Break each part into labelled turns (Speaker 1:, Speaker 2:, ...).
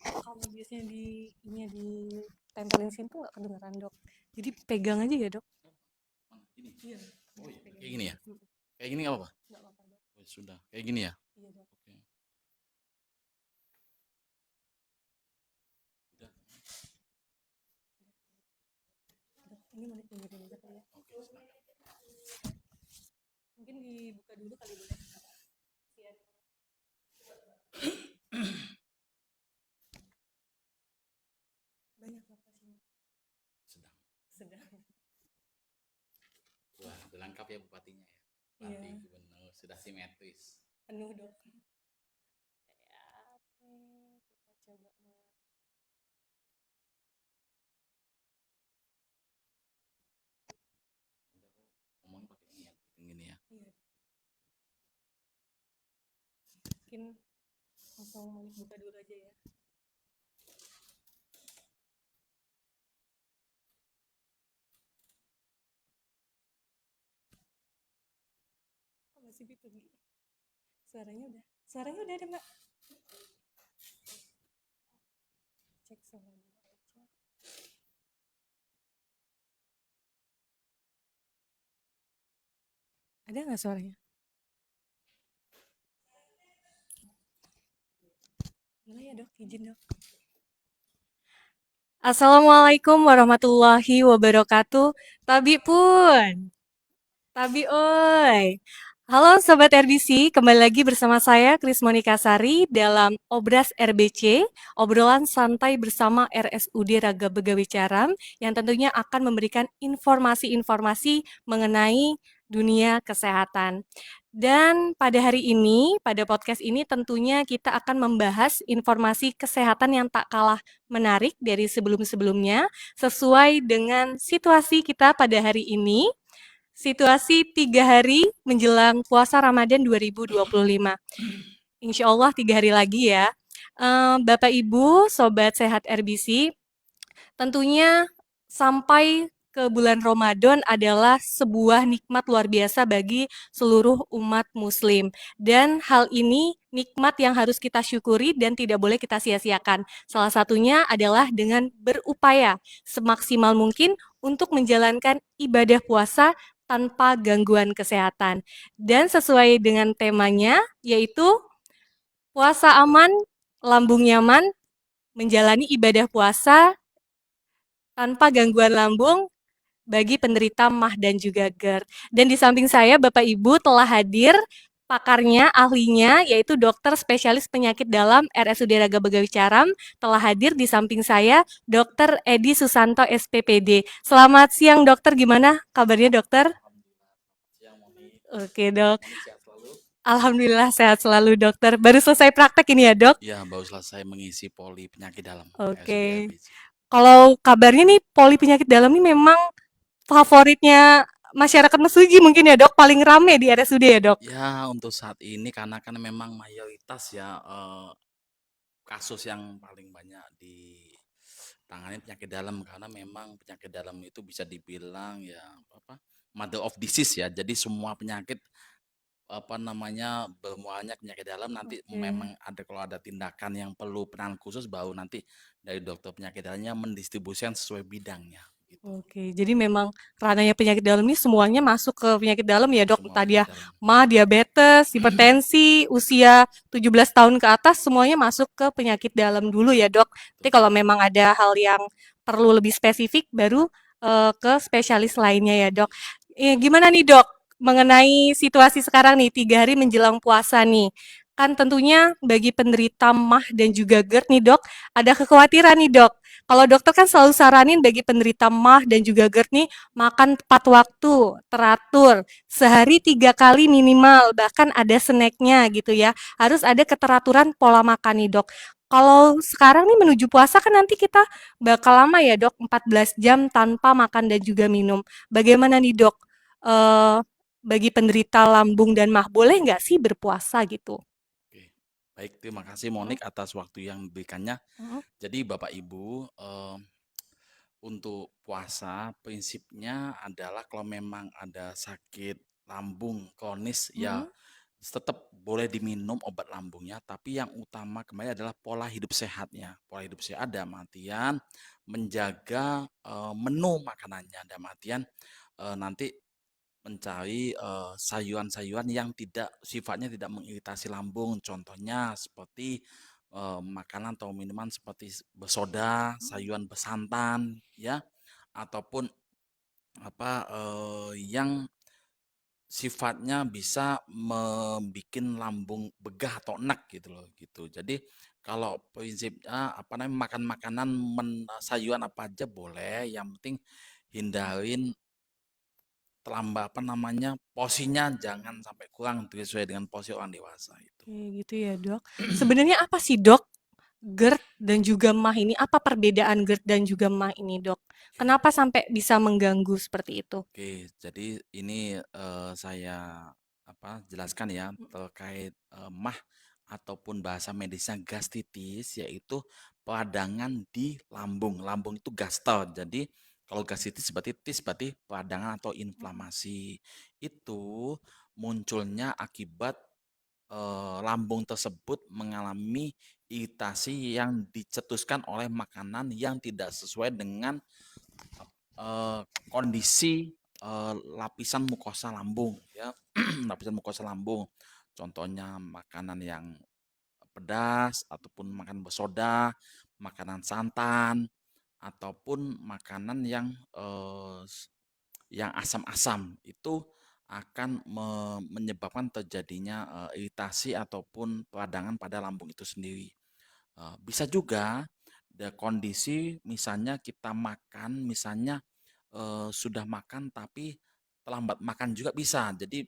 Speaker 1: Kalau biasanya ditempelin sini tuh nggak kedengeran dok. Jadi pegang aja ya dok.
Speaker 2: Ini.
Speaker 1: Iya.
Speaker 2: Oh iya,
Speaker 1: Pegang
Speaker 2: kayak gini
Speaker 1: aja.
Speaker 2: ya. Kayak gini nggak apa-apa.
Speaker 1: Nggak apa-apa dok.
Speaker 2: Oh, sudah. Kayak gini ya.
Speaker 1: Iya dok.
Speaker 2: Oke. Udah.
Speaker 1: Dok, ini mau dipinggirin aja kali ya.
Speaker 2: Oke, silakan.
Speaker 1: Mungkin dibuka dulu kali boleh. Sian. Banyak dok pasiennya.
Speaker 2: Sedang.
Speaker 1: Sedang.
Speaker 2: Wah, udah lengkap ya bupatinya ya.
Speaker 1: Iya.
Speaker 2: Bupati, gubernur, sudah simetris.
Speaker 1: Penuh dok. Ya, oke. Kita coba mulai.
Speaker 2: Ngomong pakai ini ya, gini ya.
Speaker 1: Iya. Mungkin langsung mau buka dulu aja ya. Oh, masih pergi. Suaranya udah ada mbak. Cek suara dulu aja. Ada nggak suaranya? Mana ya dok? Izin dok. Assalamualaikum warahmatullahi wabarakatuh. Tabi pun. Tabi oi. Halo Sobat RBC, kembali lagi bersama saya Kris Monika Sari dalam Obras RBC, obrolan santai bersama RSUD Raga Begawi Caram yang tentunya akan memberikan informasi-informasi mengenai dunia kesehatan. Dan pada hari ini, pada podcast ini tentunya kita akan membahas informasi kesehatan yang tak kalah menarik dari sebelum-sebelumnya sesuai dengan situasi kita pada hari ini. Situasi 3 hari menjelang puasa Ramadan 2025. Insya Allah 3 hari lagi ya. Bapak Ibu, Sobat Sehat RBC, tentunya sampai ke bulan Ramadan adalah sebuah nikmat luar biasa bagi seluruh umat muslim. Dan hal ini nikmat yang harus kita syukuri dan tidak boleh kita sia-siakan. Salah satunya adalah dengan berupaya semaksimal mungkin untuk menjalankan ibadah puasa tanpa gangguan kesehatan. Dan sesuai dengan temanya, yaitu puasa aman, lambung nyaman, menjalani ibadah puasa tanpa gangguan lambung bagi penderita MAH dan juga GERD. Dan di samping saya Bapak Ibu telah hadir pakarnya, ahlinya, yaitu dokter spesialis penyakit dalam RSUD Raga Begawi Caram, telah hadir di samping saya Dr. Edi Susanto SPPD. Selamat siang dokter, gimana kabarnya dokter?
Speaker 2: Alhamdulillah. Siang Moni.
Speaker 1: Oke dok,
Speaker 2: Moni sehat selalu.
Speaker 1: alhamdulillah sehat selalu dokter. Baru selesai praktek ini ya dok?
Speaker 2: Ya, baru selesai mengisi poli penyakit dalam RSUD
Speaker 1: Oke,
Speaker 2: RBC.
Speaker 1: kalau kabarnya nih poli penyakit dalam ini memang favoritnya masyarakat Mesuji mungkin ya dok, paling rame di RSUD ya dok?
Speaker 2: Ya, untuk saat ini karena kan memang mayoritas ya kasus yang paling banyak ditangani penyakit dalam karena memang penyakit dalam itu bisa dibilang ya apa mother of disease ya. Jadi semua penyakit apa namanya bermuaranya penyakit dalam nanti
Speaker 1: Oke.
Speaker 2: memang ada kalau ada tindakan yang perlu penanganan khusus baru nanti dari dokter penyakit dalamnya mendistribusikan sesuai bidangnya gitu.
Speaker 1: Oke, jadi memang ranahnya penyakit dalam ini semuanya masuk ke penyakit dalam ya dok.
Speaker 2: Semua
Speaker 1: Tadi ya,
Speaker 2: penyakit dalam.
Speaker 1: MA, diabetes, hipertensi, usia 17 tahun ke atas semuanya masuk ke penyakit dalam dulu ya dok. Nanti
Speaker 2: Betul.
Speaker 1: kalau memang ada hal yang perlu lebih spesifik baru ke spesialis lainnya ya dok. Gimana nih dok mengenai situasi sekarang nih 3 hari menjelang puasa nih. Kan tentunya bagi penderita MAH dan juga GERD nih dok, ada kekhawatiran nih dok. Kalau dokter kan selalu saranin bagi penderita MAH dan juga GERD nih makan tepat waktu, teratur, sehari 3 kali minimal, bahkan ada snacknya gitu ya. Harus ada keteraturan pola makan nih dok. Kalau sekarang nih menuju puasa kan nanti kita bakal lama ya dok, 14 jam tanpa makan dan juga minum. Bagaimana nih dok, eh, bagi penderita lambung dan MAH, boleh nggak sih berpuasa gitu?
Speaker 2: Oke. Baik, terima kasih
Speaker 1: Mm,
Speaker 2: Monik atas waktu yang diberikannya.
Speaker 1: mm,
Speaker 2: Jadi Bapak Ibu, untuk puasa prinsipnya adalah kalau memang ada sakit lambung kronis ya
Speaker 1: mm.
Speaker 2: tetap boleh diminum obat lambungnya, tapi yang utama kembali adalah pola hidup sehatnya. Pola hidup sehat dalam artian menjaga, menu makanannya, dalam artian, nanti mencari, sayuran-sayuran yang tidak sifatnya tidak mengiritasi lambung. Contohnya seperti, makanan atau minuman seperti bersoda, sayuran bersantan, ya, ataupun apa, yang sifatnya bisa membuat lambung begah atau enek gitu loh, gitu. Jadi kalau prinsipnya, apa namanya, makan makanan sayuran apa aja boleh, yang penting hindarin terlambat apa namanya, porsinya jangan sampai kurang sesuai dengan porsi orang dewasa itu.
Speaker 1: Oke, gitu ya, Dok. Sebenarnya apa sih, Dok, GERD dan juga MAH ini? Apa perbedaan GERD dan juga MAH ini, Dok?
Speaker 2: Oke.
Speaker 1: Kenapa sampai bisa mengganggu seperti itu?
Speaker 2: Oke, jadi ini, saya jelaskan ya terkait, MAH ataupun bahasa medisnya gastritis, yaitu peradangan di lambung. Lambung itu gaster. Jadi kalau gastritis berarti berarti peradangan atau inflamasi. Itu munculnya akibat, lambung tersebut mengalami iritasi yang dicetuskan oleh makanan yang tidak sesuai dengan eee, kondisi, lapisan mukosa lambung ya, lapisan mukosa lambung. Contohnya makanan yang pedas ataupun makanan bersoda, makanan santan, ataupun makanan yang asam-asam. Itu akan menyebabkan terjadinya, iritasi ataupun peradangan pada lambung itu sendiri. Bisa juga kondisi misalnya kita makan, misalnya, sudah makan tapi terlambat makan juga bisa. Jadi,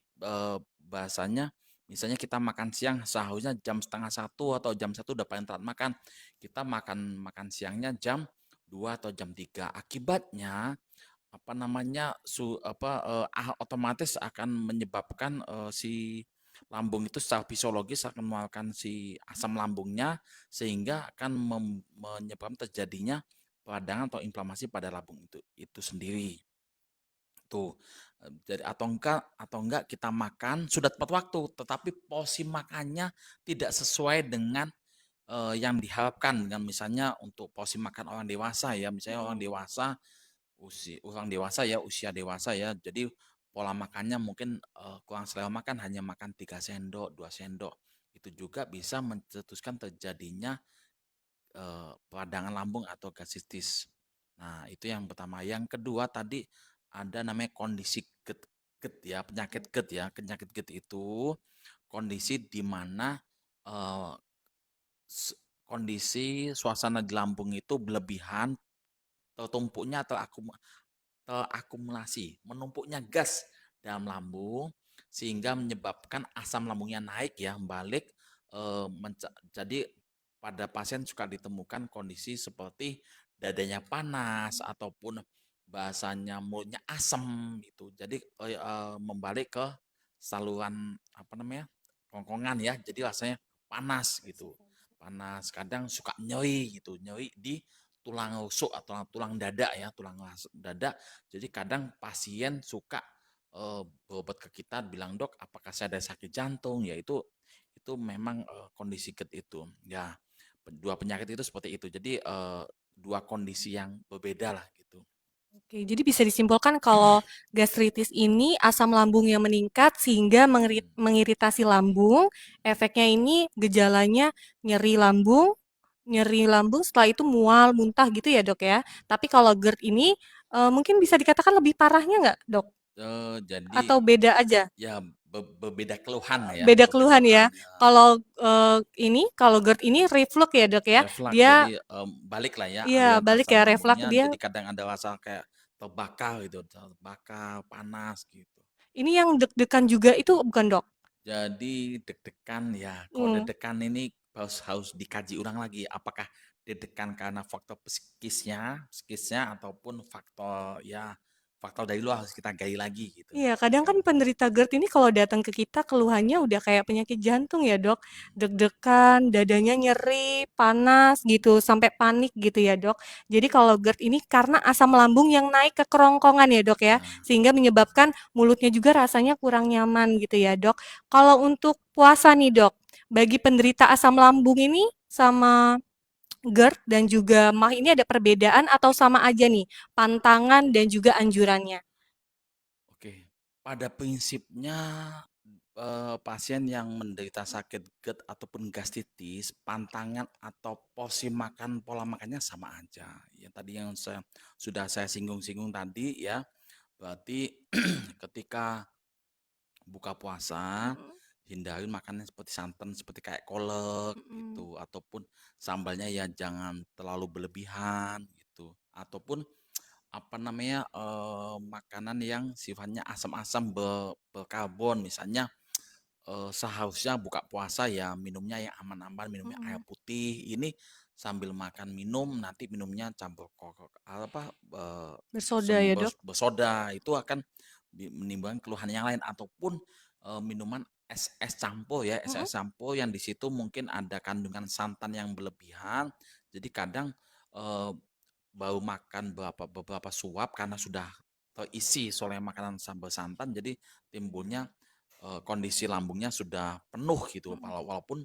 Speaker 2: bahasanya misalnya kita makan siang seharusnya jam setengah satu atau jam satu udah paling telat makan, kita makan makan siangnya jam 2 atau jam 3. Akibatnya, apa namanya, otomatis akan menyebabkan, si lambung itu secara fisiologis akan mengeluarkan si asam lambungnya, sehingga akan menyebabkan terjadinya peradangan atau inflamasi pada lambung itu sendiri. Tuh, jadi atau enggak kita makan sudah tepat waktu, tetapi porsi makannya tidak sesuai dengan, yang diharapkan dengan misalnya untuk porsi makan orang dewasa ya, misalnya orang dewasa ya, usia dewasa ya, jadi pola makannya mungkin, kurang selera makan, hanya makan 3 sendok, 2 sendok. Itu juga bisa mencetuskan terjadinya, peradangan lambung atau gastritis. Nah, itu yang pertama. Yang kedua tadi ada namanya kondisi GERD ya, penyakit GERD ya. Penyakit GERD itu kondisi di mana, eee, kondisi suasana di lambung itu berlebihan, tertumpuknya terakumulasi, menumpuknya gas dalam lambung sehingga menyebabkan asam lambungnya naik ya, balik, jadi pada pasien suka ditemukan kondisi seperti dadanya panas ataupun bahasanya mulutnya asam gitu. Jadi, membalik ke saluran apa namanya, kerongkongan ya, jadi rasanya panas gitu. Panas, kadang suka nyeri gitu, nyeri di tulang rusuk atau tulang dada ya, tulang dada. Jadi kadang pasien suka, berobat ke kita bilang, "Dok, apakah saya ada sakit jantung?" Ya itu memang, kondisi GERD itu. Ya, 2 penyakit itu seperti itu. Jadi, 2 kondisi yang berbeda lah gitu.
Speaker 1: Oke, jadi bisa disimpulkan kalau gastritis ini asam lambung yang meningkat sehingga
Speaker 2: Mhm,
Speaker 1: mengiritasi lambung. Efeknya ini gejalanya nyeri lambung setelah itu mual, muntah gitu ya, Dok ya. Tapi kalau GERD ini mungkin bisa dikatakan lebih parahnya nggak, Dok?
Speaker 2: jadi
Speaker 1: Atau beda aja?
Speaker 2: ya berbeda keluhan ya,
Speaker 1: Beda
Speaker 2: berbeda
Speaker 1: keluhan ya.
Speaker 2: keluhan ya.
Speaker 1: Kalau kalau GERD ini reflux ya, Dok ya.
Speaker 2: Reflux,
Speaker 1: Dia
Speaker 2: jadi, baliklah ya
Speaker 1: iya
Speaker 2: aliran
Speaker 1: balik
Speaker 2: asam
Speaker 1: ya reflux
Speaker 2: lambungnya,
Speaker 1: dia.
Speaker 2: jadi kadang ada rasa kayak terbakar gitu, terbakar, panas gitu.
Speaker 1: Ini yang deg-degan juga itu bukan, Dok?
Speaker 2: Jadi deg-degan ya, kalau
Speaker 1: Hmm.
Speaker 2: deg-degan ini harus harus dikaji ulang lagi, apakah deg-degan karena faktor psikisnya psikisnya ataupun faktor ya faktor dari luar harus kita gali lagi gitu.
Speaker 1: Iya, kadang kan penderita GERD ini kalau datang ke kita keluhannya udah kayak penyakit jantung ya, Dok. Deg-degan, dadanya nyeri, panas gitu, sampai panik gitu ya, Dok. Jadi kalau GERD ini karena asam lambung yang naik ke kerongkongan ya, Dok ya,
Speaker 2: Ya,
Speaker 1: sehingga menyebabkan mulutnya juga rasanya kurang nyaman gitu ya, Dok. Kalau untuk puasa nih, Dok, bagi penderita asam lambung ini sama GERD dan juga MAH ini ada perbedaan atau sama aja nih pantangan dan juga anjurannya?
Speaker 2: oke. Pada prinsipnya pasien yang menderita sakit GERD ataupun gastritis, pantangan atau porsi makan pola makannya sama aja. Yang tadi yang sudah saya singgung-singgung tadi ya, berarti ketika buka puasa
Speaker 1: Mhm,
Speaker 2: hindari makanan seperti santan seperti kayak kolak
Speaker 1: mhm,
Speaker 2: gitu ataupun sambalnya ya jangan terlalu berlebihan gitu ataupun apa namanya makanan yang sifatnya asam-asam berkarbon misalnya seharusnya buka puasa ya minumnya yang aman-aman, minumnya air
Speaker 1: mhm.
Speaker 2: putih. Ini sambil makan minum, nanti minumnya campur apa,
Speaker 1: Bersoda ya, Dok?
Speaker 2: bersoda, itu akan menimbulkan keluhan yang lain ataupun, minuman es campur ya,
Speaker 1: Mhm,
Speaker 2: es campur yang di situ mungkin ada kandungan santan yang berlebihan. Jadi kadang, eee, baru makan beberapa suap karena sudah terisi oleh makanan sambal santan, jadi timbulnya kondisi lambungnya sudah penuh gitu,
Speaker 1: mhm.
Speaker 2: walaupun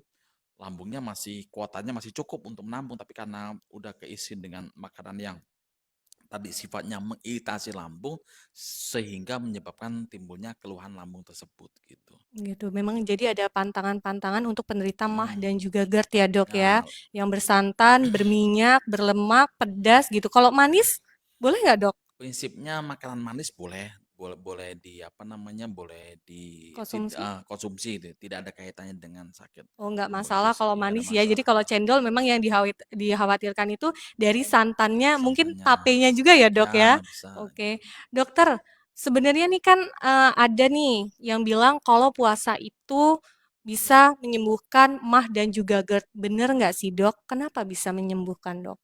Speaker 2: lambungnya masih kuotanya masih cukup untuk menampung, tapi karena udah keisi dengan makanan yang tadi sifatnya mengiritasi lambung, sehingga menyebabkan timbulnya keluhan lambung tersebut gitu.
Speaker 1: Gitu, memang jadi ada pantangan-pantangan untuk penderita MAH
Speaker 2: Mhm,
Speaker 1: dan juga GERD ya, Dok ya,
Speaker 2: ya
Speaker 1: yang bersantan, berminyak, berlemak, pedas gitu. Kalau manis boleh nggak, Dok,
Speaker 2: prinsipnya makanan manis boleh boleh boleh di apa namanya, boleh
Speaker 1: konsumsi?
Speaker 2: konsumsi itu, tidak ada kaitannya dengan sakit
Speaker 1: Oh, nggak
Speaker 2: lambung itu
Speaker 1: masalah
Speaker 2: sih,
Speaker 1: kalau
Speaker 2: nggak ada
Speaker 1: manis ya. Jadi
Speaker 2: masalah,
Speaker 1: kalau cendol memang yang dikhawatirkan itu dari santannya, mungkin
Speaker 2: santannya.
Speaker 1: tapenya juga ya, Dok ya.
Speaker 2: Ya bisa
Speaker 1: Oke,
Speaker 2: gitu.
Speaker 1: dokter, sebenarnya nih kan ada nih yang bilang kalau puasa itu bisa menyembuhkan MAH dan juga GERD. Bener nggak sih, Dok? Kenapa bisa menyembuhkan, Dok?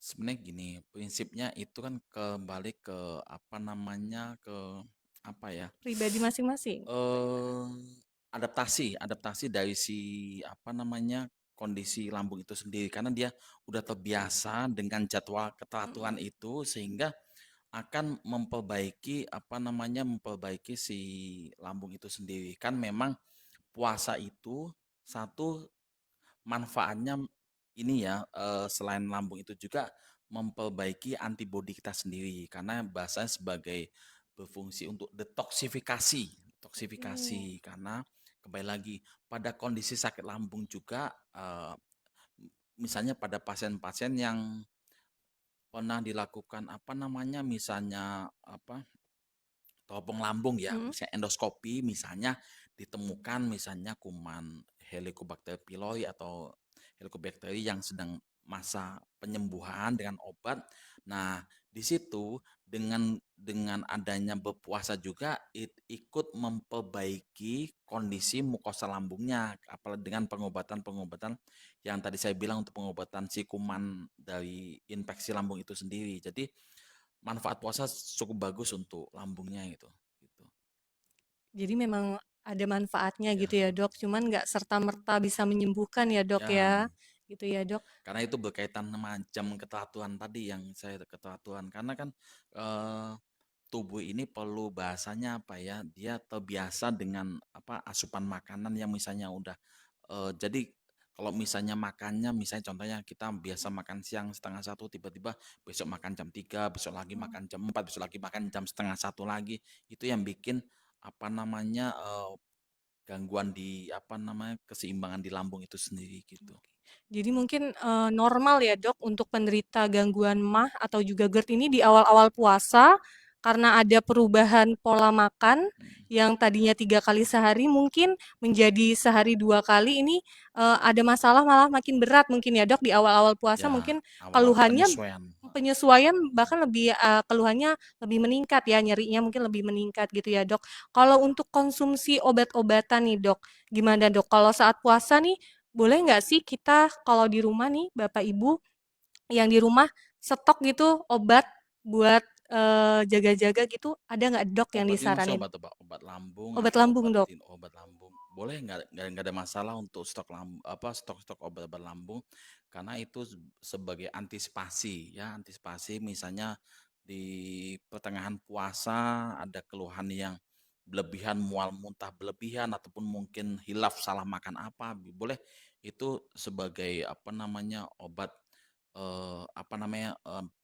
Speaker 2: Sebenarnya gini, prinsipnya itu kan kembali ke apa namanya, ke apa ya,
Speaker 1: Pribadi masing-masing.
Speaker 2: eh adaptasi, adaptasi dari si apa namanya kondisi lambung itu sendiri karena dia udah terbiasa dengan jadwal keteraturan
Speaker 1: Mhm,
Speaker 2: itu sehingga akan memperbaiki apa namanya memperbaiki si lambung itu sendiri kan memang puasa itu satu manfaatnya ini ya, selain lambung itu juga memperbaiki antibodi kita sendiri karena bahasanya sebagai berfungsi untuk detoksifikasi,
Speaker 1: oke.
Speaker 2: detoksifikasi karena kembali lagi pada kondisi sakit lambung juga, misalnya pada pasien-pasien yang pernah dilakukan apa namanya, misalnya apa, teropong lambung ya,
Speaker 1: Mhm,
Speaker 2: misalnya endoskopi misalnya ditemukan misalnya kuman Helicobacter pylori atau Helicobacter yang sedang masa penyembuhan dengan obat. Nah, di situ dengan adanya berpuasa juga ikut memperbaiki kondisi mukosa lambungnya, apalagi dengan pengobatan-pengobatan yang tadi saya bilang untuk pengobatan si kuman dari infeksi lambung itu sendiri. Jadi manfaat puasa cukup bagus untuk lambungnya itu, gitu.
Speaker 1: jadi memang ada manfaatnya
Speaker 2: Ya,
Speaker 1: gitu ya, Dok. Cuman nggak serta-merta bisa menyembuhkan ya, Dok
Speaker 2: ya,
Speaker 1: ya. Gitu ya, Dok.
Speaker 2: karena itu berkaitan sama jam keteraturan tadi yang saya keteraturan. Karena kan eh, tubuh ini perlu bahasanya apa ya? Dia terbiasa dengan apa asupan makanan yang misalnya udah jadi kalau misalnya makannya misalnya contohnya kita biasa makan siang setengah satu tiba-tiba besok makan jam 3 besok lagi
Speaker 1: Mhm.
Speaker 2: makan jam 4 besok lagi makan jam setengah satu lagi itu yang bikin apa namanya gangguan di apa namanya keseimbangan di lambung itu sendiri gitu.
Speaker 1: Oke. Jadi mungkin, normal ya, Dok, untuk penderita gangguan MAH atau juga GERD ini di awal-awal puasa, karena ada perubahan pola makan
Speaker 2: Hmm.
Speaker 1: yang tadinya 3 kali sehari mungkin menjadi sehari 2 kali ini, ada masalah malah makin berat mungkin ya, Dok, di awal-awal puasa
Speaker 2: Ya,
Speaker 1: mungkin
Speaker 2: awal-awal
Speaker 1: keluhannya
Speaker 2: penyesuaian.
Speaker 1: penyesuaian bahkan lebih, keluhannya lebih meningkat ya, nyerinya mungkin lebih meningkat gitu ya, Dok. Kalau untuk konsumsi obat-obatan nih, Dok, gimana, Dok? Kalau saat puasa nih boleh nggak sih kita kalau di rumah nih, Bapak Ibu yang di rumah stok gitu obat buat jaga-jaga gitu, ada nggak Dok yang
Speaker 2: Obat ini maksudnya
Speaker 1: disaranin?
Speaker 2: obat lambung
Speaker 1: Obat
Speaker 2: atau
Speaker 1: lambung, Dok.
Speaker 2: obat lambung? Boleh, nggak ada masalah untuk stok obat-obat lambung, karena itu sebagai antisipasi ya, antisipasi misalnya di pertengahan puasa ada keluhan yang berlebihan, mual muntah berlebihan ataupun mungkin hilaf salah makan apa, boleh itu sebagai apa namanya obat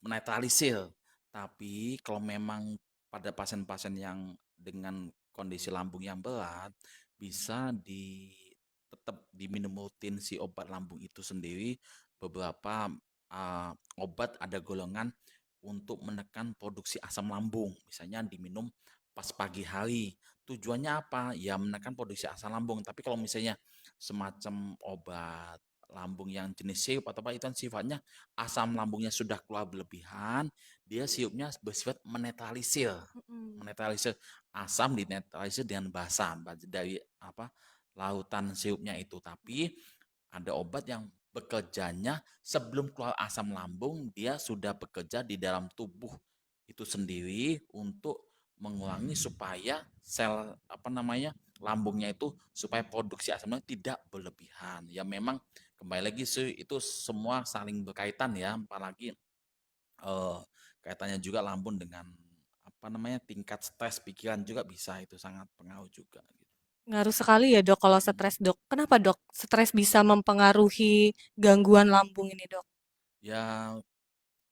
Speaker 2: menetralisir. Tapi kalau memang pada pasien-pasien yang dengan kondisi lambung yang berat, bisa tetap diminum rutin si obat lambung itu sendiri. Beberapa obat ada golongan untuk menekan produksi asam lambung, misalnya diminum pas pagi hari. Tujuannya apa? Ya menekan produksi asam lambung. Tapi kalau misalnya semacam obat lambung yang jenis sirup atau apa, itu kan sifatnya asam lambungnya sudah keluar berlebihan, dia siupnya bersifat menetralisir.
Speaker 1: Mhm.
Speaker 2: Menetralisir asam, dinetralisir dengan basa dari apa lautan siupnya itu. Tapi ada obat yang bekerjanya sebelum keluar asam lambung, dia sudah bekerja di dalam tubuh itu sendiri untuk mengurangi supaya sel apa namanya lambungnya itu supaya produksi asam lambung tidak berlebihan. Ya memang kembali lagi sih itu semua saling berkaitan ya, apalagi eh, kaitannya juga lambung dengan apa namanya tingkat stres pikiran juga bisa itu sangat pengaruh juga gitu.
Speaker 1: Ngaruh sekali ya Dok kalau
Speaker 2: Mm-mm.
Speaker 1: stres Dok. Kenapa Dok? Stres bisa mempengaruhi gangguan lambung ini Dok?
Speaker 2: Ya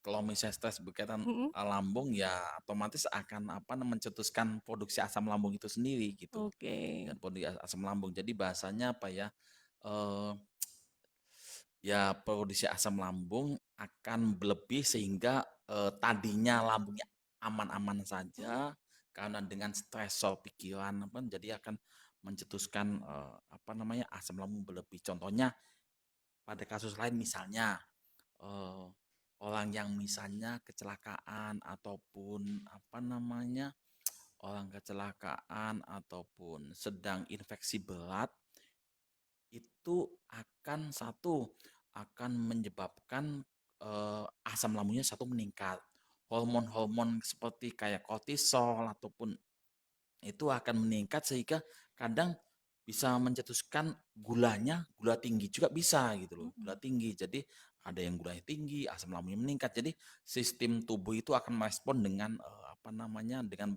Speaker 2: kalau misalnya stres berkaitan
Speaker 1: Mhm.
Speaker 2: lambung ya otomatis akan mencetuskan produksi asam lambung itu sendiri gitu.
Speaker 1: Oke.
Speaker 2: Dan produksi asam lambung. Jadi bahasanya apa ya? Eh, ya produksi asam lambung akan berlebih sehingga tadinya lambungnya aman-aman saja karena dengan stresor pikiran jadi akan mencetuskan asam lambung berlebih. Contohnya pada kasus lain misalnya eh, orang yang misalnya kecelakaan ataupun orang kecelakaan ataupun sedang infeksi berat itu akan menyebabkan asam lambungnya meningkat. Hormon-hormon seperti kayak kortisol ataupun itu akan meningkat sehingga kadang bisa mencetuskan gula tinggi juga bisa gitu loh, gula
Speaker 1: Mhm.
Speaker 2: tinggi. Jadi ada yang gulanya tinggi, asam lambungnya meningkat. Jadi sistem tubuh itu akan merespon dengan dengan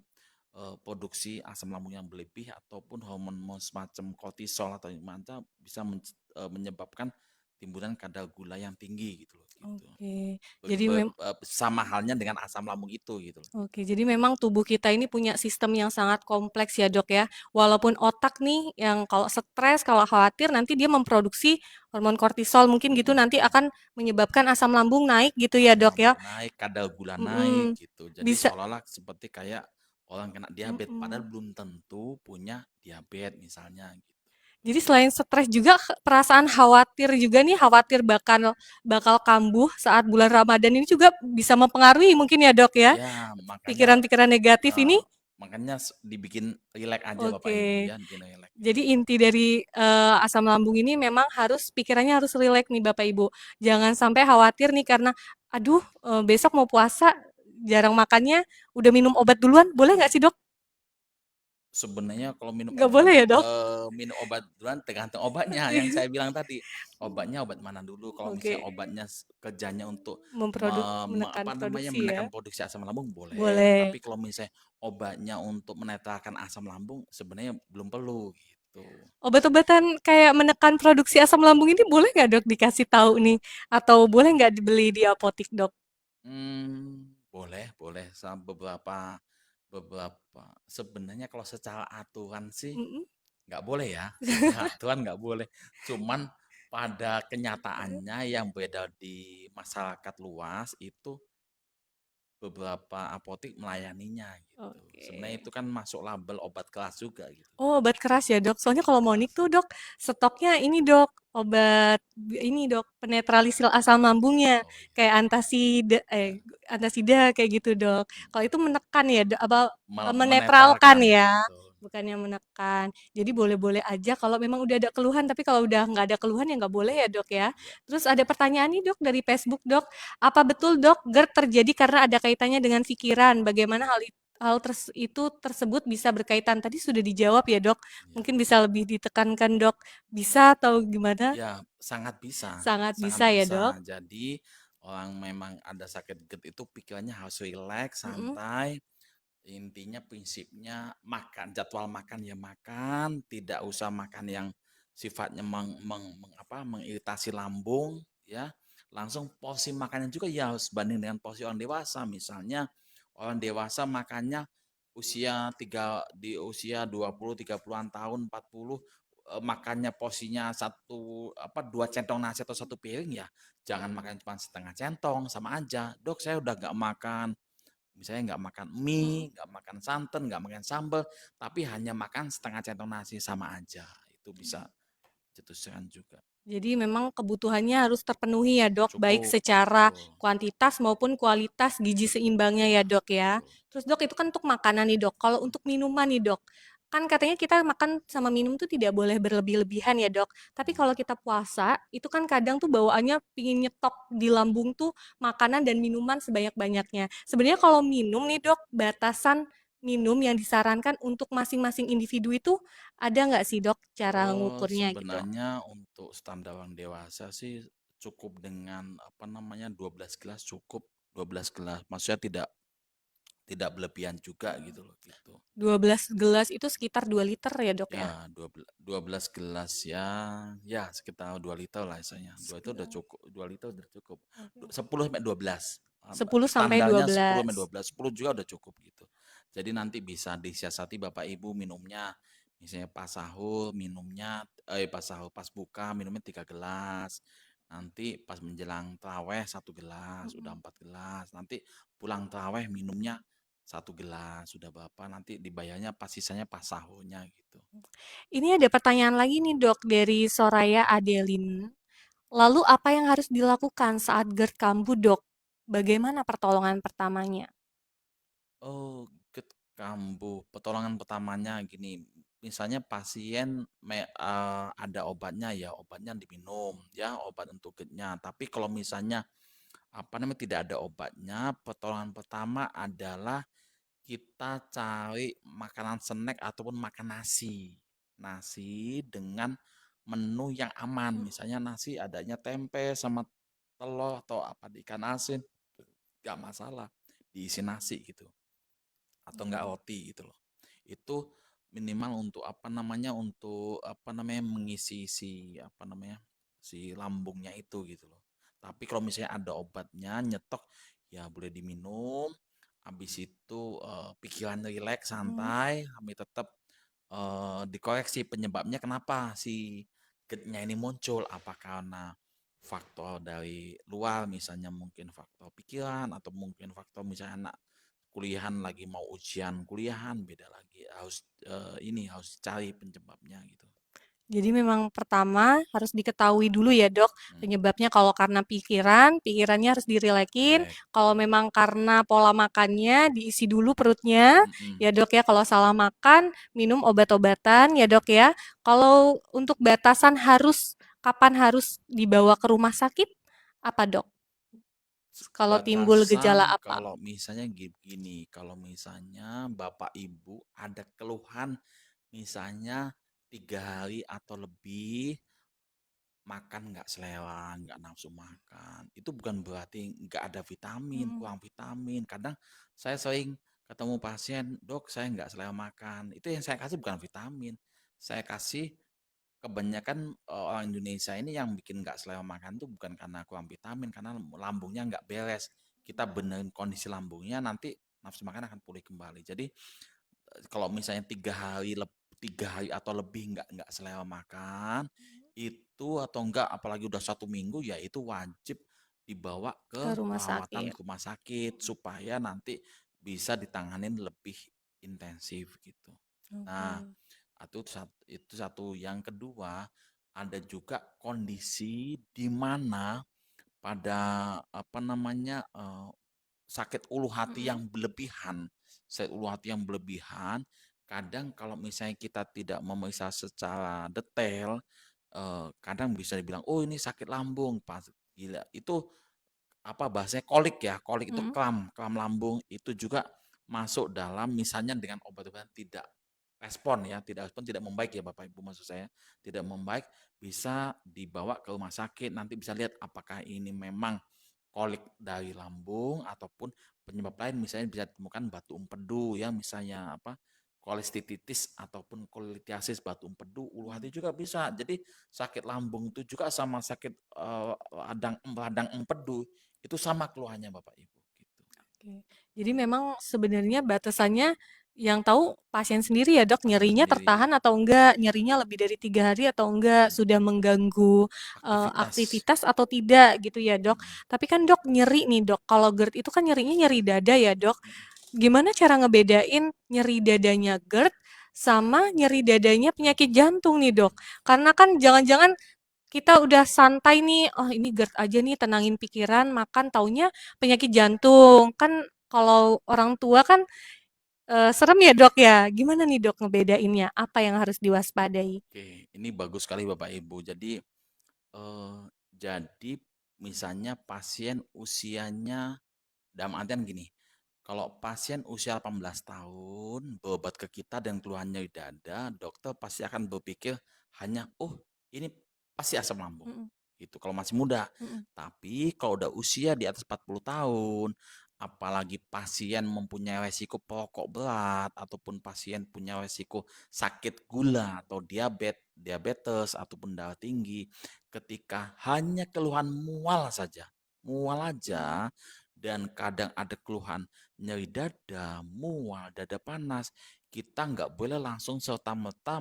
Speaker 2: produksi asam lambung yang berlebih ataupun hormon semacam kortisol atau macam bisa menyebabkan timbulan kadar gula yang tinggi gitu loh gitu.
Speaker 1: Oke. Jadi mem
Speaker 2: Sama halnya dengan asam lambung itu gitu loh.
Speaker 1: Oke, jadi memang tubuh kita ini punya sistem yang sangat kompleks ya, Dok, ya. Walaupun otak nih yang kalau stres, kalau khawatir nanti dia memproduksi hormon kortisol mungkin gitu nanti
Speaker 2: Mm-mm.
Speaker 1: akan menyebabkan asam lambung naik gitu ya,
Speaker 2: Asam
Speaker 1: Dok, ya.
Speaker 2: lambung naik, kadar gula naik
Speaker 1: Mhm.
Speaker 2: gitu. Jadi
Speaker 1: Bisa
Speaker 2: seolah-olah seperti kayak orang kena diabetes, padahal
Speaker 1: mhm.
Speaker 2: belum tentu punya diabetes misalnya gitu.
Speaker 1: Jadi selain stres juga perasaan khawatir juga nih, khawatir bakal bakal kambuh saat bulan Ramadan ini juga bisa mempengaruhi mungkin ya, Dok, ya.
Speaker 2: Ya, makanya
Speaker 1: Pikiran-pikiran negatif
Speaker 2: eh,
Speaker 1: ini
Speaker 2: dibikin rileks aja Bapak Ibu
Speaker 1: oke.
Speaker 2: ya, bikin rileks
Speaker 1: Jadi
Speaker 2: gitu.
Speaker 1: inti dari, asam lambung ini memang harus pikirannya harus rileks nih Bapak Ibu. Jangan sampai khawatir nih karena, "Aduh, besok mau puasa, jarang makannya, udah minum obat duluan." Boleh nggak sih, Dok?
Speaker 2: Sebenarnya kalau
Speaker 1: Nggak boleh ya, Dok?
Speaker 2: minum obat duluan tergantung obatnya yang saya bilang tadi. Obatnya obat mana dulu? Kalau misalnya
Speaker 1: Oke,
Speaker 2: obatnya kerjanya untuk
Speaker 1: menekan produksi ya?
Speaker 2: menekan produksi asam lambung boleh.
Speaker 1: Boleh.
Speaker 2: Tapi kalau misalnya obatnya untuk menetralkan asam lambung sebenarnya belum perlu gitu.
Speaker 1: Obat-obatan kayak menekan produksi asam lambung ini boleh nggak, Dok, dikasih tahu nih? Atau boleh nggak dibeli di apotik, Dok?
Speaker 2: Boleh, boleh. Beberapa beberapa sebenarnya kalau secara aturan sih
Speaker 1: Mhm.
Speaker 2: nggak boleh ya, secara aturan nggak boleh. Cuman pada kenyataannya yang beredar di masyarakat luas itu beberapa apotik melayaninya gitu. Sebenarnya
Speaker 1: Oke.
Speaker 2: itu kan masuk label obat keras juga gitu.
Speaker 1: Oh, obat keras ya, Dok? Soalnya kalau
Speaker 2: Obat
Speaker 1: Monik
Speaker 2: keras.
Speaker 1: tuh, Dok, stoknya ini, Dok, obat ini, Dok, penetralisil asam lambungnya,
Speaker 2: Oh iya.
Speaker 1: kayak
Speaker 2: Ya.
Speaker 1: antasida kayak gitu, Dok. Kalau itu menekan ya, apa
Speaker 2: Menetralkan
Speaker 1: menetralkan ya.
Speaker 2: betul.
Speaker 1: bukannya menekan. Jadi boleh-boleh aja kalau memang udah ada keluhan, tapi kalau udah nggak ada keluhan ya nggak boleh ya dok ya.
Speaker 2: Ya,
Speaker 1: Terus ada pertanyaan nih dok dari Facebook dok, apa betul dok GERD terjadi karena ada kaitannya dengan pikiran? Bagaimana itu tersebut bisa berkaitan? Tadi sudah dijawab ya dok,
Speaker 2: ya.
Speaker 1: mungkin bisa lebih ditekankan dok, bisa atau gimana?
Speaker 2: Ya, sangat bisa,
Speaker 1: Sangat
Speaker 2: sangat
Speaker 1: bisa ya dok.
Speaker 2: bisa. Jadi orang memang ada sakit GERD itu pikirannya harus rileks,
Speaker 1: Mm-mm,
Speaker 2: santai. Intinya prinsipnya makan, jadwal makan ya makan, tidak usah makan yang sifatnya mengiritasi lambung ya. Langsung porsi makannya juga ya harus banding dengan porsi orang dewasa. Misalnya orang dewasa makannya di usia 20 30-an tahun, 40 makannya porsinya dua centong nasi atau satu piring ya. Jangan makan cuma setengah centong sama aja. Dok, saya udah gak makan. Misalnya nggak makan
Speaker 1: mm-mm,
Speaker 2: mie, nggak makan santan, nggak makan sambal, tapi hanya makan setengah centong nasi sama aja. Itu bisa cetuskan juga.
Speaker 1: Jadi memang kebutuhannya harus terpenuhi ya dok, baik
Speaker 2: Cukup,
Speaker 1: secara
Speaker 2: betul.
Speaker 1: kuantitas maupun kualitas gizi seimbangnya ya
Speaker 2: Ya,
Speaker 1: dok ya.
Speaker 2: betul.
Speaker 1: Terus dok itu kan untuk makanan nih dok. Kalau untuk minuman nih dok, kan katanya kita makan sama minum tuh tidak boleh berlebih-lebihan ya dok. Tapi
Speaker 2: Hmm.
Speaker 1: kalau kita puasa, itu kan kadang tuh bawaannya pingin nyetok di lambung tuh makanan dan minuman sebanyak-banyaknya. Sebenarnya kalau minum nih dok, batasan minum yang disarankan untuk masing-masing individu itu ada nggak sih dok cara ngukurnya gitu?
Speaker 2: Sebenarnya untuk standar orang dewasa sih cukup dengan 12 gelas cukup. 12 gelas. Maksudnya tidak tidak berlebihan juga gitu loh gitu.
Speaker 1: 12 gelas itu sekitar 2 liter ya, Dok, ya?
Speaker 2: Ya, 12 gelas ya, ya sekitar 2 liter lah misalnya. 2 itu udah
Speaker 1: Sekitar
Speaker 2: cukup, 2 liter udah cukup.
Speaker 1: oke.
Speaker 2: 10 sampai 12.
Speaker 1: 10 sampai
Speaker 2: Standarnya 10 sampai
Speaker 1: 12.
Speaker 2: 12, 10 juga udah cukup gitu. Jadi nanti bisa disiasati Bapak Ibu minumnya. Misalnya pas sahur minumnya, pas sahur pas buka minumnya 3 gelas. Nanti pas menjelang traweh 1 gelas, udah
Speaker 1: Mhm.
Speaker 2: 4 gelas. Nanti pulang traweh minumnya 1 gelas, sudah berapa nanti dibayarnya pas sisanya pas sahurnya gitu.
Speaker 1: Ini ada pertanyaan lagi nih, Dok, dari Soraya Adelin. Lalu apa yang harus dilakukan saat GERD kambuh, Dok? Bagaimana pertolongan pertamanya?
Speaker 2: Oh, kambuh. Pertolongan pertamanya gini, misalnya pasien ada obatnya ya, obatnya diminum ya, obat untuk GERD-nya. Tapi kalau misalnya tidak ada obatnya, pertolongan pertama adalah kita cari makanan snack ataupun makan nasi. Nasi dengan menu yang aman.
Speaker 1: Mhm.
Speaker 2: Misalnya nasi adanya tempe sama telur atau ikan asin, nggak masalah. Diisi nasi gitu atau enggak roti gitu loh. Itu minimal untuk mengisi si lambungnya itu gitu loh. Tapi kalau misalnya ada obatnya nyetok ya boleh diminum. Habis itu pikiran rileks,
Speaker 1: Mhm.
Speaker 2: santai, kami tetap dikoreksi penyebabnya kenapa si GERD-nya ini muncul, apa karena faktor dari luar misalnya mungkin faktor pikiran atau mungkin faktor misalnya anak kuliahan lagi mau ujian kuliahan beda lagi harus harus cari penyebabnya gitu.
Speaker 1: Jadi memang pertama harus diketahui dulu ya dok,
Speaker 2: Hmm.
Speaker 1: penyebabnya kalau karena pikiran, pikirannya harus dirilekin.
Speaker 2: Relax.
Speaker 1: Kalau memang karena pola makannya, diisi dulu perutnya.
Speaker 2: Mm-mm.
Speaker 1: Ya dok ya, kalau salah makan, minum obat-obatan ya dok ya. Kalau untuk batasan kapan harus dibawa ke rumah sakit, apa dok? Kalau timbul gejala
Speaker 2: Batasan
Speaker 1: apa?
Speaker 2: kalau misalnya gini, kalau misalnya Bapak Ibu ada keluhan misalnya 3 hari atau lebih makan nggak selera, nggak nafsu makan, itu bukan berarti nggak ada vitamin,
Speaker 1: Hmm.
Speaker 2: kurang vitamin. Kadang saya sering ketemu pasien, dok saya nggak selera makan. Itu yang saya kasih bukan vitamin, saya kasih kebanyakan orang Indonesia ini yang bikin nggak selera makan itu bukan karena kurang vitamin, karena lambungnya nggak beres. Kita benerin kondisi lambungnya, nanti nafsu makan akan pulih kembali. Jadi kalau misalnya 3 hari atau lebih nggak selera makan itu atau enggak apalagi udah 1 minggu ya itu wajib dibawa
Speaker 1: Ke
Speaker 2: ke
Speaker 1: rumah
Speaker 2: perawatan
Speaker 1: sakit.
Speaker 2: ke rumah sakit supaya nanti bisa ditanganin lebih intensif gitu. Nah,
Speaker 1: Oke.
Speaker 2: itu satu. Yang kedua, ada juga kondisi di mana pada sakit ulu hati
Speaker 1: Mm-mm.
Speaker 2: yang berlebihan, sakit ulu hati yang berlebihan kadang kalau misalnya kita tidak memeriksa secara detail, kadang bisa dibilang, "Oh ini sakit lambung," pas gila itu apa bahasanya kolik ya, kolik itu
Speaker 1: Mhm,
Speaker 2: kram, kram lambung itu juga masuk dalam misalnya dengan obat-obatan tidak respon ya, tidak respon, tidak membaik ya Bapak Ibu maksud saya, tidak membaik bisa dibawa ke rumah sakit, nanti bisa lihat apakah ini memang kolik dari lambung ataupun penyebab lain misalnya bisa ditemukan batu empedu ya misalnya apa kolestititis ataupun kolitiasis batu empedu ulu
Speaker 1: mhm.
Speaker 2: hati juga bisa. Jadi sakit lambung itu juga sama sakit radang empedu itu sama keluhannya Bapak Ibu gitu.
Speaker 1: Oke. Jadi memang sebenarnya batasannya yang tahu pasien sendiri ya, Dok,
Speaker 2: Pasien
Speaker 1: nyerinya tertahan
Speaker 2: sendiri
Speaker 1: atau enggak, nyerinya lebih dari 3 hari atau enggak, sudah mengganggu,
Speaker 2: aktivitas.
Speaker 1: aktivitas atau tidak gitu ya, Dok.
Speaker 2: Mm,
Speaker 1: Tapi kan, Dok, nyeri nih, Dok, kalau GERD itu kan nyerinya nyeri dada ya, Dok.
Speaker 2: mm,
Speaker 1: Gimana cara ngebedain nyeri dadanya GERD sama nyeri dadanya penyakit jantung nih, Dok?
Speaker 2: mm.
Speaker 1: Karena kan jangan-jangan kita udah santai nih, "Oh ini GERD aja nih, tenangin pikiran," makan taunya penyakit jantung. Kan kalau orang tua kan, serem ya, Dok, ya. Gimana nih, Dok, ngebedainnya? Apa yang harus diwaspadai?
Speaker 2: Oke, ini bagus sekali Bapak Ibu. Eh, jadi misalnya pasien usianya dalam artian gini, kalau pasien usia 18 tahun berobat ke kita dan keluhannya di dada, dokter pasti akan berpikir hanya, oh ini pasti asam lambung.
Speaker 1: Mhm,
Speaker 2: Gitu, kalau masih muda.
Speaker 1: mhm,
Speaker 2: Tapi kalau udah usia di atas 40 tahun, apalagi pasien mempunyai resiko perokok berat, ataupun pasien punya resiko sakit gula atau diabetes, ataupun darah tinggi, ketika hanya keluhan mual
Speaker 1: mhm,
Speaker 2: aja, dan kadang ada keluhan nyeri dada, mual, dada panas, kita nggak boleh langsung serta-merta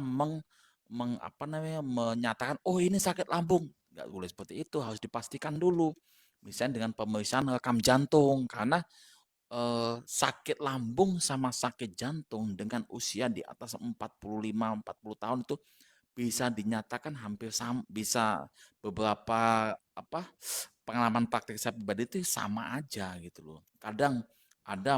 Speaker 2: menyatakan, oh ini sakit lambung. Nggak boleh seperti itu, harus dipastikan dulu. Misalnya dengan pemeriksaan rekam jantung, karena sakit lambung sama sakit jantung dengan usia di atas 45, 40 tahun itu bisa dinyatakan hampir sama, bisa beberapa apa pengalaman praktik saya pribadi itu sama aja gitu loh. Kadang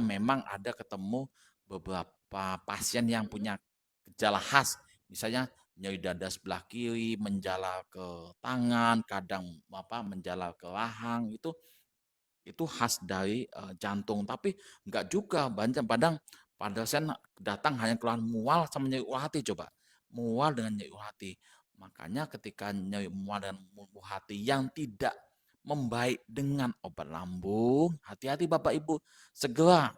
Speaker 2: memang ada ketemu beberapa pasien yang
Speaker 1: mhm.
Speaker 2: punya gejala khas, misalnya nyeri dada sebelah kiri, menjala ke tangan, kadang menjala ke rahang itu khas dari jantung. Tapi enggak juga, banyak kadang pada pasien datang hanya keluhan mual sama nyeri ulah hati coba. Mual dengan nyeri ulah hati. Makanya ketika nyeri mual dan ulah hati yang tidak membaik dengan obat lambung, hati-hati Bapak Ibu, segera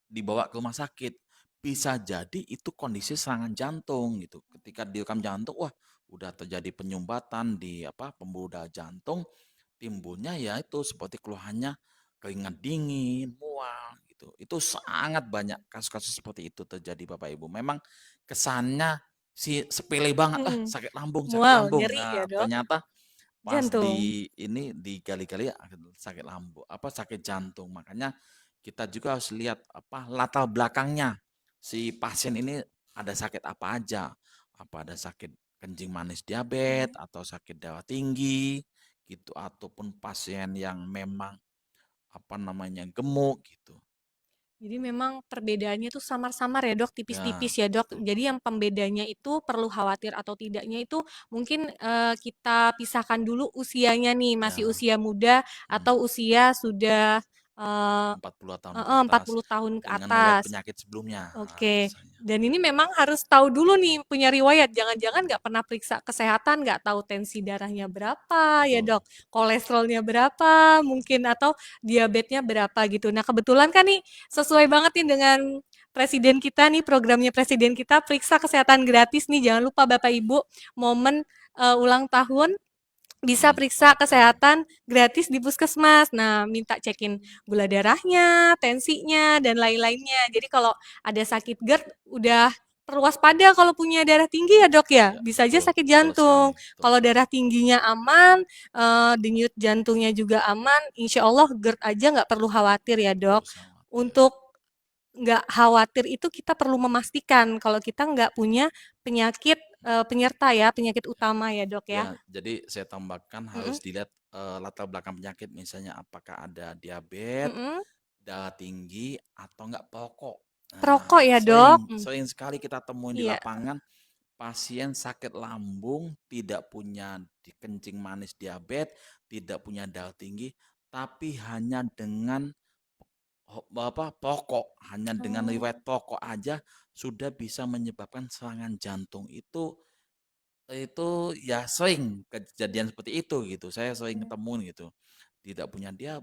Speaker 2: dibawa ke rumah sakit. Bisa jadi itu kondisi serangan jantung gitu. Ketika direkam jantung, wah udah terjadi penyumbatan di pembuluh darah jantung, timbulnya ya itu seperti keluhannya keringat dingin, mual gitu. Itu sangat banyak kasus-kasus seperti itu terjadi Bapak Ibu. Memang kesannya sepele banget lah
Speaker 1: Mhm.
Speaker 2: sakit lambung, sakit
Speaker 1: Mual,
Speaker 2: lambung.
Speaker 1: nyeri ya,
Speaker 2: Nah,
Speaker 1: Dok?
Speaker 2: ternyata pas
Speaker 1: Jantung.
Speaker 2: digali-gali sakit lambung, sakit jantung. Makanya kita juga harus lihat latar belakangnya si pasien ini ada sakit apa aja. Apa ada sakit kencing manis diabetes
Speaker 1: Mhm.
Speaker 2: atau sakit darah tinggi gitu ataupun pasien yang memang gemuk gitu.
Speaker 1: Jadi memang perbedaannya tuh samar-samar ya, Dok,
Speaker 2: Ya,
Speaker 1: tipis-tipis ya, Dok.
Speaker 2: betul.
Speaker 1: Jadi yang pembedanya itu perlu khawatir atau tidaknya itu mungkin, kita pisahkan dulu usianya nih, masih
Speaker 2: Ya,
Speaker 1: usia muda
Speaker 2: mm,
Speaker 1: atau usia sudah, eee
Speaker 2: 40 tahun ke
Speaker 1: heeh,
Speaker 2: atas
Speaker 1: 40 tahun ke
Speaker 2: dengan riwayat
Speaker 1: atas.
Speaker 2: penyakit sebelumnya
Speaker 1: Oke,
Speaker 2: misalnya.
Speaker 1: dan ini memang harus tahu dulu nih, punya riwayat, jangan-jangan nggak pernah periksa kesehatan, nggak tahu tensi darahnya berapa ya,
Speaker 2: Betul.
Speaker 1: Dok, kolesterolnya berapa mungkin, atau diabetesnya berapa gitu. Nah, kebetulan kan nih sesuai banget nih dengan presiden kita nih, programnya presiden kita, periksa kesehatan gratis nih, jangan lupa Bapak Ibu, momen, ulang tahun bisa periksa
Speaker 2: Memanfaatkan.
Speaker 1: kesehatan gratis di puskesmas. Nah, minta cekin gula darahnya, tensinya, dan lain-lainnya. Jadi kalau ada sakit GERD, udah perlu waspada kalau punya darah tinggi ya, Dok, ya.
Speaker 2: Ya,
Speaker 1: Bisa aja
Speaker 2: betul,
Speaker 1: sakit
Speaker 2: betul sekali,
Speaker 1: jantung.
Speaker 2: betul
Speaker 1: Kalau
Speaker 2: sekali.
Speaker 1: darah tingginya aman, denyut jantungnya juga aman, insya Allah GERD aja nggak perlu khawatir ya,
Speaker 2: Nggak
Speaker 1: Dok.
Speaker 2: usah khawatir.
Speaker 1: Untuk nggak khawatir itu kita perlu memastikan kalau kita nggak punya penyakit penyerta ya, penyakit
Speaker 2: Ya.
Speaker 1: utama ya, Dok, ya.
Speaker 2: Ya, jadi saya tambahkan
Speaker 1: Mhm,
Speaker 2: harus dilihat latar belakang penyakit, misalnya apakah ada diabetes,
Speaker 1: mhm.
Speaker 2: darah tinggi, atau enggak perokok.
Speaker 1: Perokok
Speaker 2: Nah,
Speaker 1: ya, Dok?
Speaker 2: sering sering sekali kita temuin di
Speaker 1: Iya.
Speaker 2: lapangan pasien sakit lambung, tidak punya kencing manis diabetes, tidak punya darah tinggi, tapi hanya dengan hanya dengan
Speaker 1: Oh,
Speaker 2: riwayat pokok aja sudah bisa menyebabkan serangan jantung. Itu ya sering kejadian seperti itu gitu. Saya sering
Speaker 1: iya.
Speaker 2: ketemu gitu. Tidak punya dia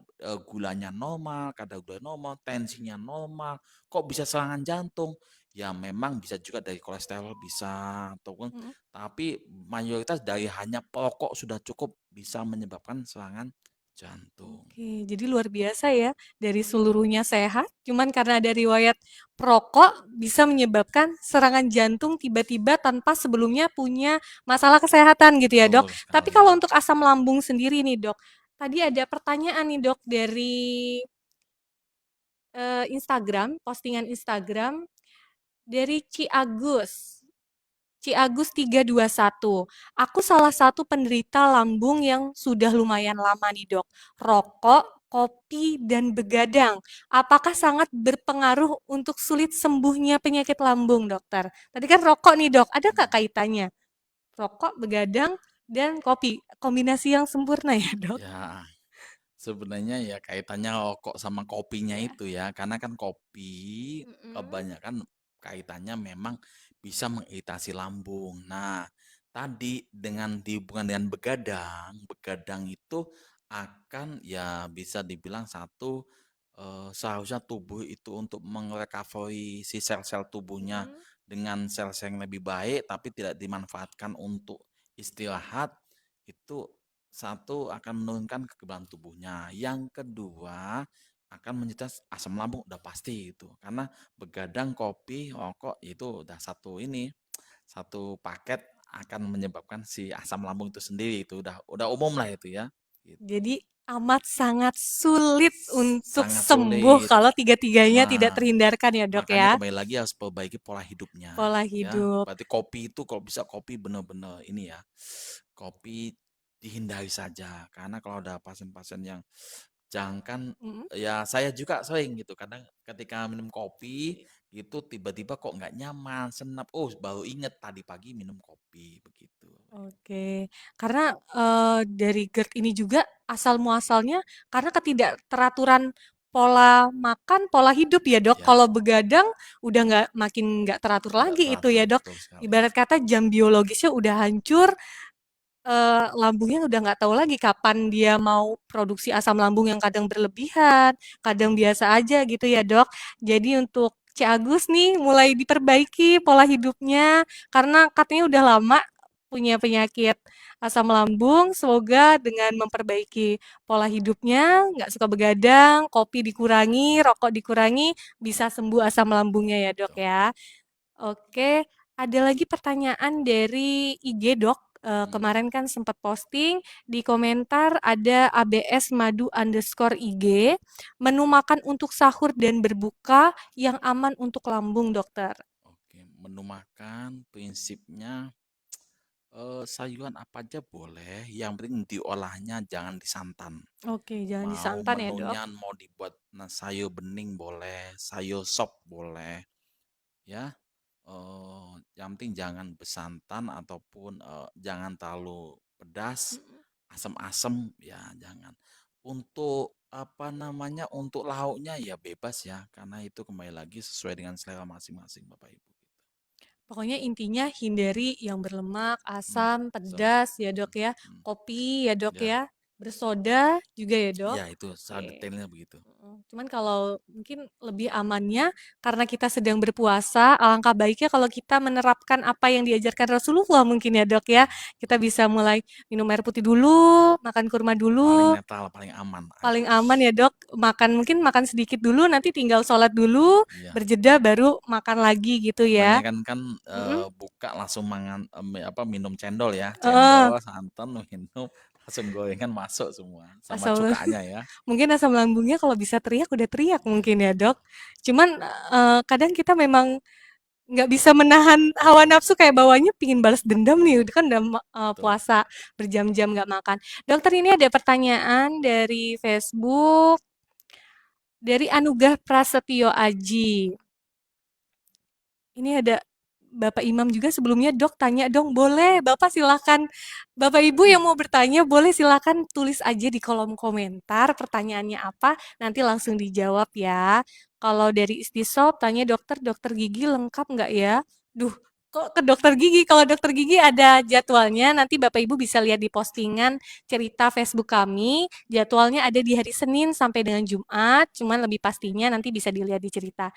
Speaker 2: gulanya normal, kadar gula normal, tensinya normal, kok bisa serangan jantung? Ya memang bisa juga dari kolesterol bisa ataupun
Speaker 1: Mhm.
Speaker 2: tapi mayoritas dari hanya pokok sudah cukup bisa menyebabkan serangan jantung.
Speaker 1: Oke, jadi luar biasa ya. Dari seluruhnya sehat, cuman karena ada riwayat perokok bisa menyebabkan serangan jantung tiba-tiba tanpa sebelumnya punya masalah kesehatan gitu ya, Dok.
Speaker 2: Betul
Speaker 1: Tapi
Speaker 2: sekali.
Speaker 1: kalau untuk asam lambung sendiri nih, Dok. Tadi ada pertanyaan nih, Dok, dari Instagram, postingan Instagram dari Ci Agus 321. Aku salah satu penderita lambung yang sudah lumayan lama nih, Dok. Rokok, kopi, dan begadang. Apakah sangat berpengaruh untuk sulit sembuhnya penyakit lambung, dokter? Tadi kan rokok nih, Dok. Ada nggak kaitannya? Rokok, begadang, dan kopi. Kombinasi yang sempurna ya, Dok?
Speaker 2: Ya, sebenarnya ya kaitannya rokok sama kopinya
Speaker 1: Ya.
Speaker 2: itu ya, karena kan kopi
Speaker 1: Mm-mm.
Speaker 2: kebanyakan kaitannya memang bisa mengiritasi lambung. Nah, tadi dengan dihubungkan dengan begadang, begadang itu akan ya bisa dibilang satu seharusnya tubuh itu untuk merecovery si sel-sel tubuhnya
Speaker 1: Mm-mm.
Speaker 2: dengan sel-sel yang lebih baik, tapi tidak dimanfaatkan untuk istirahat, itu satu akan menurunkan kekebalan tubuhnya. Yang kedua akan menyita asam lambung udah pasti itu. Karena begadang, kopi, rokok itu udah satu ini, satu paket akan menyebabkan si asam lambung itu sendiri itu udah umum lah itu ya. Gitu.
Speaker 1: Jadi amat sangat sulit untuk
Speaker 2: Sangat
Speaker 1: sembuh
Speaker 2: sulit.
Speaker 1: kalau tiga-tiganya tidak
Speaker 2: Nah,
Speaker 1: terhindarkan ya, Dok
Speaker 2: makanya
Speaker 1: ya.
Speaker 2: kembali lagi harus perbaiki pola hidupnya
Speaker 1: Pola
Speaker 2: ya.
Speaker 1: hidup.
Speaker 2: Berarti kopi itu kalau bisa kopi bener-bener ini ya. Kopi dihindari saja karena kalau ada pasien-pasien yang jangan
Speaker 1: Mhm.
Speaker 2: ya saya juga sering gitu kadang ketika minum kopi itu tiba-tiba kok nggak nyaman, senap. Oh, baru inget tadi pagi minum kopi begitu.
Speaker 1: Oke, karena, dari GERD ini juga asal muasalnya karena ketidakteraturan pola makan, pola hidup ya, Dok.
Speaker 2: Ya,
Speaker 1: Kalau begadang udah makin nggak teratur
Speaker 2: nggak
Speaker 1: lagi itu
Speaker 2: teratur
Speaker 1: ya, Dok.
Speaker 2: betul sekali.
Speaker 1: Ibarat kata jam biologisnya udah hancur, lambungnya udah nggak tahu lagi kapan dia mau produksi asam lambung yang kadang berlebihan, kadang
Speaker 2: Betul.
Speaker 1: biasa aja gitu ya, Dok. Jadi untuk Ci Agus nih mulai diperbaiki pola hidupnya karena katanya udah lama punya penyakit asam lambung. Semoga dengan memperbaiki pola hidupnya, nggak suka begadang, kopi dikurangi, rokok dikurangi, bisa sembuh asam lambungnya ya, Dok
Speaker 2: Betul.
Speaker 1: ya. Oke, ada lagi pertanyaan dari IG, Dok.
Speaker 2: Mm,
Speaker 1: Kemarin kan sempat posting di komentar ada ABS Madu underscore IG, menu makan untuk sahur dan berbuka yang aman untuk lambung, dokter.
Speaker 2: oke, menu makan prinsipnya sayuran apa aja boleh, yang penting diolahnya jangan disantan.
Speaker 1: Oke, jangan
Speaker 2: Mau
Speaker 1: disantan ya, Dok.
Speaker 2: menunya mau dibuat sayur bening boleh, sayur sop boleh, ya. Yang penting jangan bersantan ataupun jangan terlalu pedas,
Speaker 1: Mm-mm.
Speaker 2: asam-asam ya jangan. Untuk apa namanya, untuk lauknya ya bebas ya, karena itu kembali lagi sesuai dengan selera masing-masing Bapak Ibu.
Speaker 1: Pokoknya intinya hindari yang berlemak,
Speaker 2: Hmm,
Speaker 1: asam,
Speaker 2: so,
Speaker 1: pedas ya, Dok
Speaker 2: hmm,
Speaker 1: ya.
Speaker 2: hmm.
Speaker 1: Kopi ya, Dok
Speaker 2: Ya,
Speaker 1: ya. Bersoda juga ya, Dok.
Speaker 2: ya itu secara
Speaker 1: Oke.
Speaker 2: detailnya begitu.
Speaker 1: Cuman kalau mungkin lebih amannya karena kita sedang berpuasa, alangkah baiknya kalau kita menerapkan apa yang diajarkan Rasulullah mungkin ya, Dok ya.
Speaker 2: Ya,
Speaker 1: Kita
Speaker 2: betul.
Speaker 1: bisa mulai minum air putih dulu, makan kurma
Speaker 2: Paling
Speaker 1: dulu,
Speaker 2: netral, paling aman air
Speaker 1: paling
Speaker 2: putih.
Speaker 1: aman ya, Dok. Mungkin makan sedikit dulu, nanti tinggal sholat dulu,
Speaker 2: Iya.
Speaker 1: berjeda baru makan lagi gitu ya.
Speaker 2: Kebanyakan kan
Speaker 1: Mm-mm.
Speaker 2: buka langsung mangan apa minum cendol ya,
Speaker 1: Heeh,
Speaker 2: cendol, santan, minum langsung gorengan masuk semua sama
Speaker 1: asam
Speaker 2: cukanya ya.
Speaker 1: mungkin asam lambungnya kalau bisa teriak udah teriak
Speaker 2: Iya,
Speaker 1: mungkin ya,
Speaker 2: betul.
Speaker 1: Dok. Cuman kadang kita memang nggak bisa menahan hawa nafsu kayak bawahnya pingin balas dendam nih, udah kan udah
Speaker 2: Betul.
Speaker 1: puasa berjam-jam nggak makan. Dokter, ini ada pertanyaan dari Facebook dari Anugrah Prasetyo Aji. Ini ada Bapak Imam juga sebelumnya, Dok, tanya dong, boleh, Bapak silakan. Bapak Ibu yang mau bertanya, boleh silakan tulis aja di kolom komentar pertanyaannya apa, nanti langsung dijawab ya. Kalau dari Istisop, tanya dokter, dokter gigi lengkap nggak ya? Duh, kok ke dokter gigi? Kalau dokter gigi ada jadwalnya, nanti Bapak Ibu bisa lihat di postingan cerita Facebook kami. Jadwalnya ada di hari Senin sampai dengan Jumat, cuman lebih pastinya nanti bisa dilihat di cerita.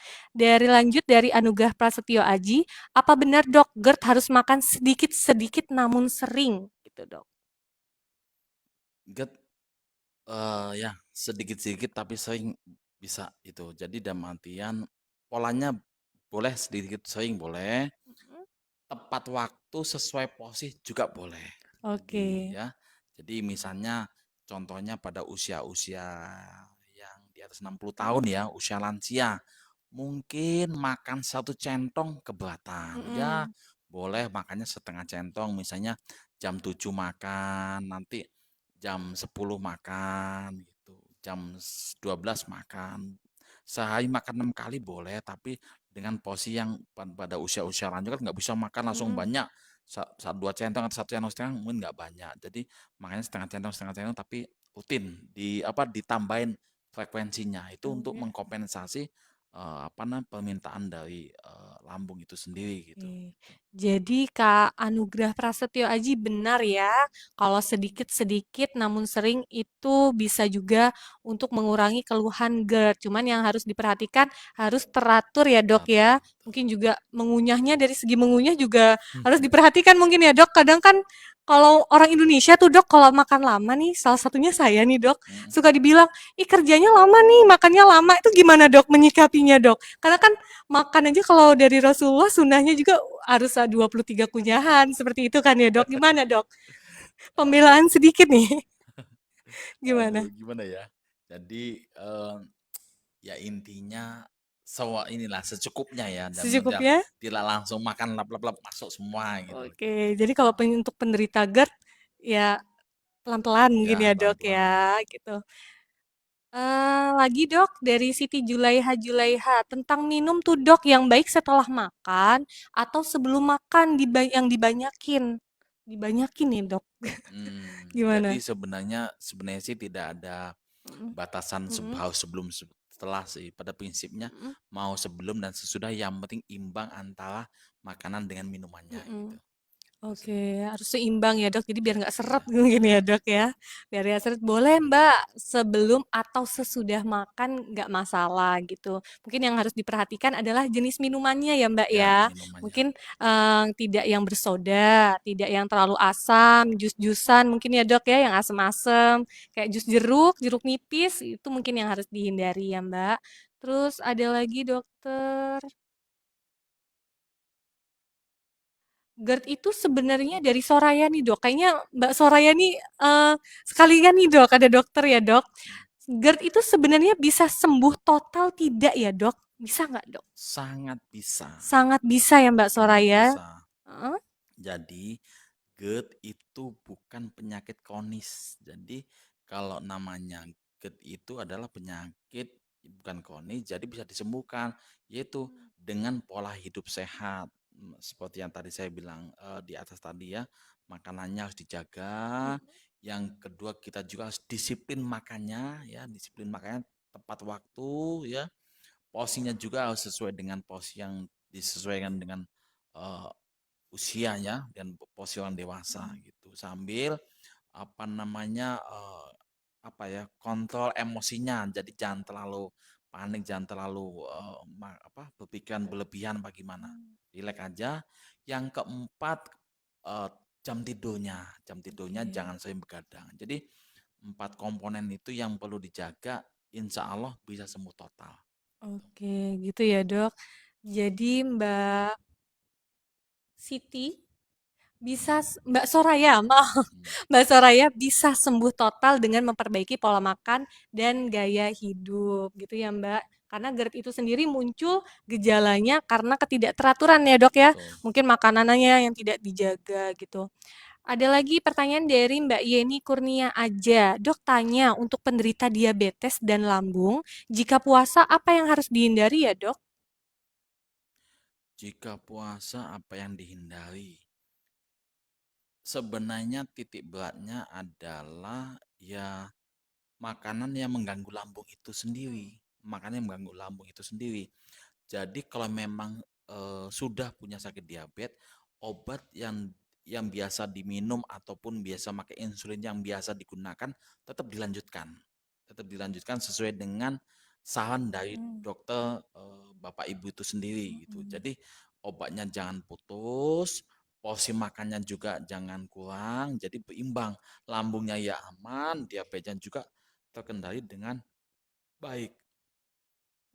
Speaker 1: Lanjut dari Anugrah Prasetyo Aji, apa benar dok GERD harus makan sedikit-sedikit namun sering? Gitu dok.
Speaker 2: GERD, ya sedikit-sedikit tapi sering bisa itu. Jadi dalam artian polanya boleh sedikit sering boleh, tepat waktu sesuai porsi juga boleh.
Speaker 1: Oke.
Speaker 2: Jadi ya, jadi misalnya contohnya pada usia-usia yang di atas 60 tahun ya, usia lansia, mungkin makan satu centong keberatan. Ya,
Speaker 1: Mm-mm.
Speaker 2: boleh makannya setengah centong, misalnya jam 7 makan, nanti jam 10 makan gitu, jam 12 makan. Sehari makan 6 kali boleh, tapi dengan porsi yang pada usia-usia lanjut kan nggak bisa makan langsung
Speaker 1: Mm-mm.
Speaker 2: banyak, dua centong atau satu centong setengah mungkin nggak banyak. Jadi makanya setengah centong tapi rutin ditambahin frekuensinya itu untuk
Speaker 1: Oke.
Speaker 2: mengkompensasi apa namanya permintaan dari lambung itu sendiri gitu.
Speaker 1: Oke. Jadi Kak Anugrah Prasetyo Aji benar ya, kalau sedikit-sedikit namun sering itu bisa juga untuk mengurangi keluhan GERD. Cuman yang harus diperhatikan harus teratur ya dok
Speaker 2: Teratur
Speaker 1: ya.
Speaker 2: betul.
Speaker 1: Mungkin juga mengunyahnya dari segi mengunyah juga harus diperhatikan mungkin ya dok. Kadang kan kalau orang Indonesia tuh dok kalau makan lama nih, salah satunya saya nih dok,
Speaker 2: Mm,
Speaker 1: suka dibilang, ih kerjanya lama nih, makannya lama. Itu gimana dok menyikapinya dok? Karena kan makan aja kalau dari Rasulullah sunnahnya juga harus 23 kunyahan seperti itu kan ya dok, gimana dok?
Speaker 2: aduh,
Speaker 1: Pembelaan sedikit nih,
Speaker 2: aduh
Speaker 1: gimana?
Speaker 2: gimana ya. Jadi ya intinya inilah secukupnya ya dan dia
Speaker 1: Secukupnya?
Speaker 2: tidak langsung makan lap lap lap masuk semua gitu.
Speaker 1: Oke, jadi kalau untuk penderita GERD ya pelan-pelan
Speaker 2: Ya
Speaker 1: mungkin ya dok
Speaker 2: pelan-pelan.
Speaker 1: ya gitu. Lagi dok dari Siti Julaiha Julaiha tentang minum tuh dok yang baik setelah makan atau sebelum makan yang dibanyakin, dibanyakin nih dok,
Speaker 2: Jadi
Speaker 1: gimana?
Speaker 2: sebenarnya sih tidak ada
Speaker 1: Mm,
Speaker 2: batasan
Speaker 1: mm,
Speaker 2: harus sebelum setelah sih. Pada prinsipnya
Speaker 1: mm,
Speaker 2: mau sebelum dan sesudah yang penting imbang antara makanan dengan minumannya gitu.
Speaker 1: mm.
Speaker 2: Itu sih.
Speaker 1: Oke, harus seimbang ya dok, jadi biar
Speaker 2: Ya,
Speaker 1: nggak seret
Speaker 2: ya,
Speaker 1: mungkin ya
Speaker 2: ya,
Speaker 1: dok ya. Biar nggak seret, boleh mbak sebelum atau sesudah makan nggak masalah gitu. Mungkin yang harus diperhatikan adalah jenis minumannya ya mbak
Speaker 2: ya
Speaker 1: ya.
Speaker 2: minumannya.
Speaker 1: Mungkin tidak yang bersoda, tidak yang terlalu asam, jus-jusan mungkin ya dok ya, yang asam-asam. Kayak jus jeruk, jeruk nipis, itu mungkin yang harus dihindari ya mbak. Terus ada lagi dokter. GERD itu sebenarnya dari Soraya nih dok. Kayaknya Mbak Soraya nih sekalian nih dok, ada dokter ya dok. GERD itu sebenarnya bisa sembuh total tidak ya dok? Bisa nggak dok?
Speaker 2: Sangat bisa,
Speaker 1: Sangat bisa ya Mbak
Speaker 2: sangat
Speaker 1: Soraya.
Speaker 2: bisa.
Speaker 1: Heeh.
Speaker 2: Jadi GERD itu bukan penyakit kronis. Jadi kalau namanya GERD itu adalah penyakit bukan kronis, jadi bisa disembuhkan, yaitu dengan pola hidup sehat. Seperti yang tadi saya bilang di atas tadi ya, makanannya harus dijaga. Yang kedua kita juga harus disiplin makannya, ya disiplin makannya tepat waktu, ya porsinya juga harus sesuai dengan porsi yang disesuaikan dengan eh, usianya dan porsi orang dewasa gitu. Sambil apa namanya apa ya kontrol emosinya. Jadi jangan terlalu panik, jangan terlalu berpikiran berlebihan bagaimana. Rileks aja. Yang keempat eh, jam tidurnya
Speaker 1: Oke.
Speaker 2: jangan sering begadang. Jadi empat komponen itu yang perlu dijaga. Insya Allah bisa sembuh total.
Speaker 1: Oke, gitu ya dok. Jadi Mbak Siti bisa, Mbak Soraya, maaf,
Speaker 2: Hmm,
Speaker 1: Mbak Soraya bisa sembuh total dengan memperbaiki pola makan dan gaya hidup, gitu ya Mbak. Karena GERD itu sendiri muncul gejalanya karena ketidakteraturan ya dok ya.
Speaker 2: betul.
Speaker 1: Mungkin makanannya yang tidak dijaga gitu. Ada lagi pertanyaan dari Mbak Yeni Kurnia aja. Dok tanya untuk penderita diabetes dan lambung, jika puasa apa yang harus dihindari ya dok?
Speaker 2: Jika puasa apa yang dihindari? Sebenarnya titik beratnya adalah ya makanan yang mengganggu lambung itu sendiri. Makanan yang mengganggu lambung itu sendiri. Jadi kalau memang sudah punya sakit diabetes, obat yang biasa diminum ataupun biasa pakai insulin yang biasa digunakan tetap dilanjutkan. Tetap dilanjutkan sesuai dengan saran dari
Speaker 1: Hmm,
Speaker 2: dokter Bapak Ibu itu sendiri gitu.
Speaker 1: mm-mm.
Speaker 2: Jadi obatnya jangan putus, porsi makannya juga jangan kurang, jadi berimbang. Lambungnya ya aman, diabetesnya juga terkendali dengan baik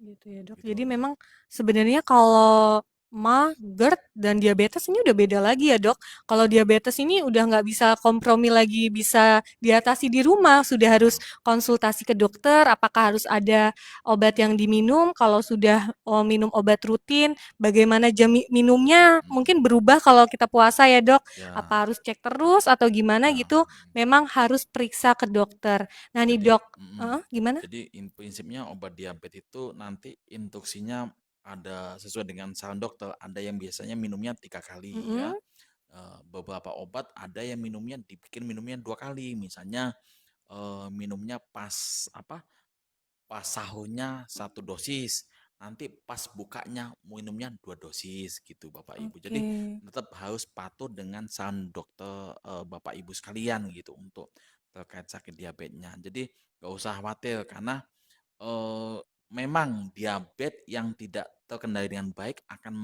Speaker 1: Gitu ya dok.
Speaker 2: gitu.
Speaker 1: Jadi memang sebenarnya kalau MA, GERD, dan diabetes ini udah beda lagi ya dok. Kalau diabetes ini udah nggak bisa kompromi lagi, bisa diatasi di rumah, sudah harus
Speaker 2: Betul.
Speaker 1: konsultasi ke dokter, apakah harus ada obat yang diminum, kalau sudah minum obat rutin, bagaimana jam minumnya,
Speaker 2: Mm,
Speaker 1: mungkin berubah kalau kita puasa ya dok,
Speaker 2: ya,
Speaker 1: apa harus cek terus atau gimana
Speaker 2: ya.
Speaker 1: gitu, memang harus periksa ke dokter. Nah nih
Speaker 2: Jadi,
Speaker 1: dok, gimana?
Speaker 2: jadi prinsipnya obat diabetes itu nanti instruksinya ada sesuai dengan saran dokter. Ada yang biasanya minumnya 3 kali ya.
Speaker 1: Mm-mm.
Speaker 2: Beberapa obat ada yang minumnya dibikin minumnya 2 kali. Misalnya minumnya pas apa? Pas sahurnya 1 dosis, nanti pas bukanya minumnya 2 dosis gitu Bapak Ibu. Jadi
Speaker 1: Oke.
Speaker 2: tetap harus patuh dengan saran dokter Bapak Ibu sekalian gitu untuk terkait sakit diabetesnya. Jadi gak usah khawatir karena eh, memang diabetes yang tidak terkendali dengan baik akan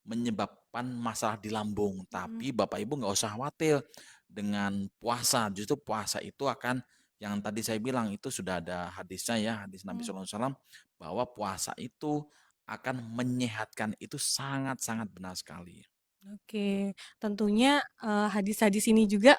Speaker 2: menyebabkan masalah di lambung.
Speaker 1: Mhm.
Speaker 2: Tapi Bapak Ibu nggak usah khawatir dengan puasa. Justru puasa itu akan yang tadi saya bilang itu sudah ada hadisnya ya, hadis Nabi
Speaker 1: Mmm,
Speaker 2: SAW bahwa puasa itu akan menyehatkan itu sangat-sangat benar sekali. Gitu.
Speaker 1: oke. Tentunya, hadis-hadis ini juga,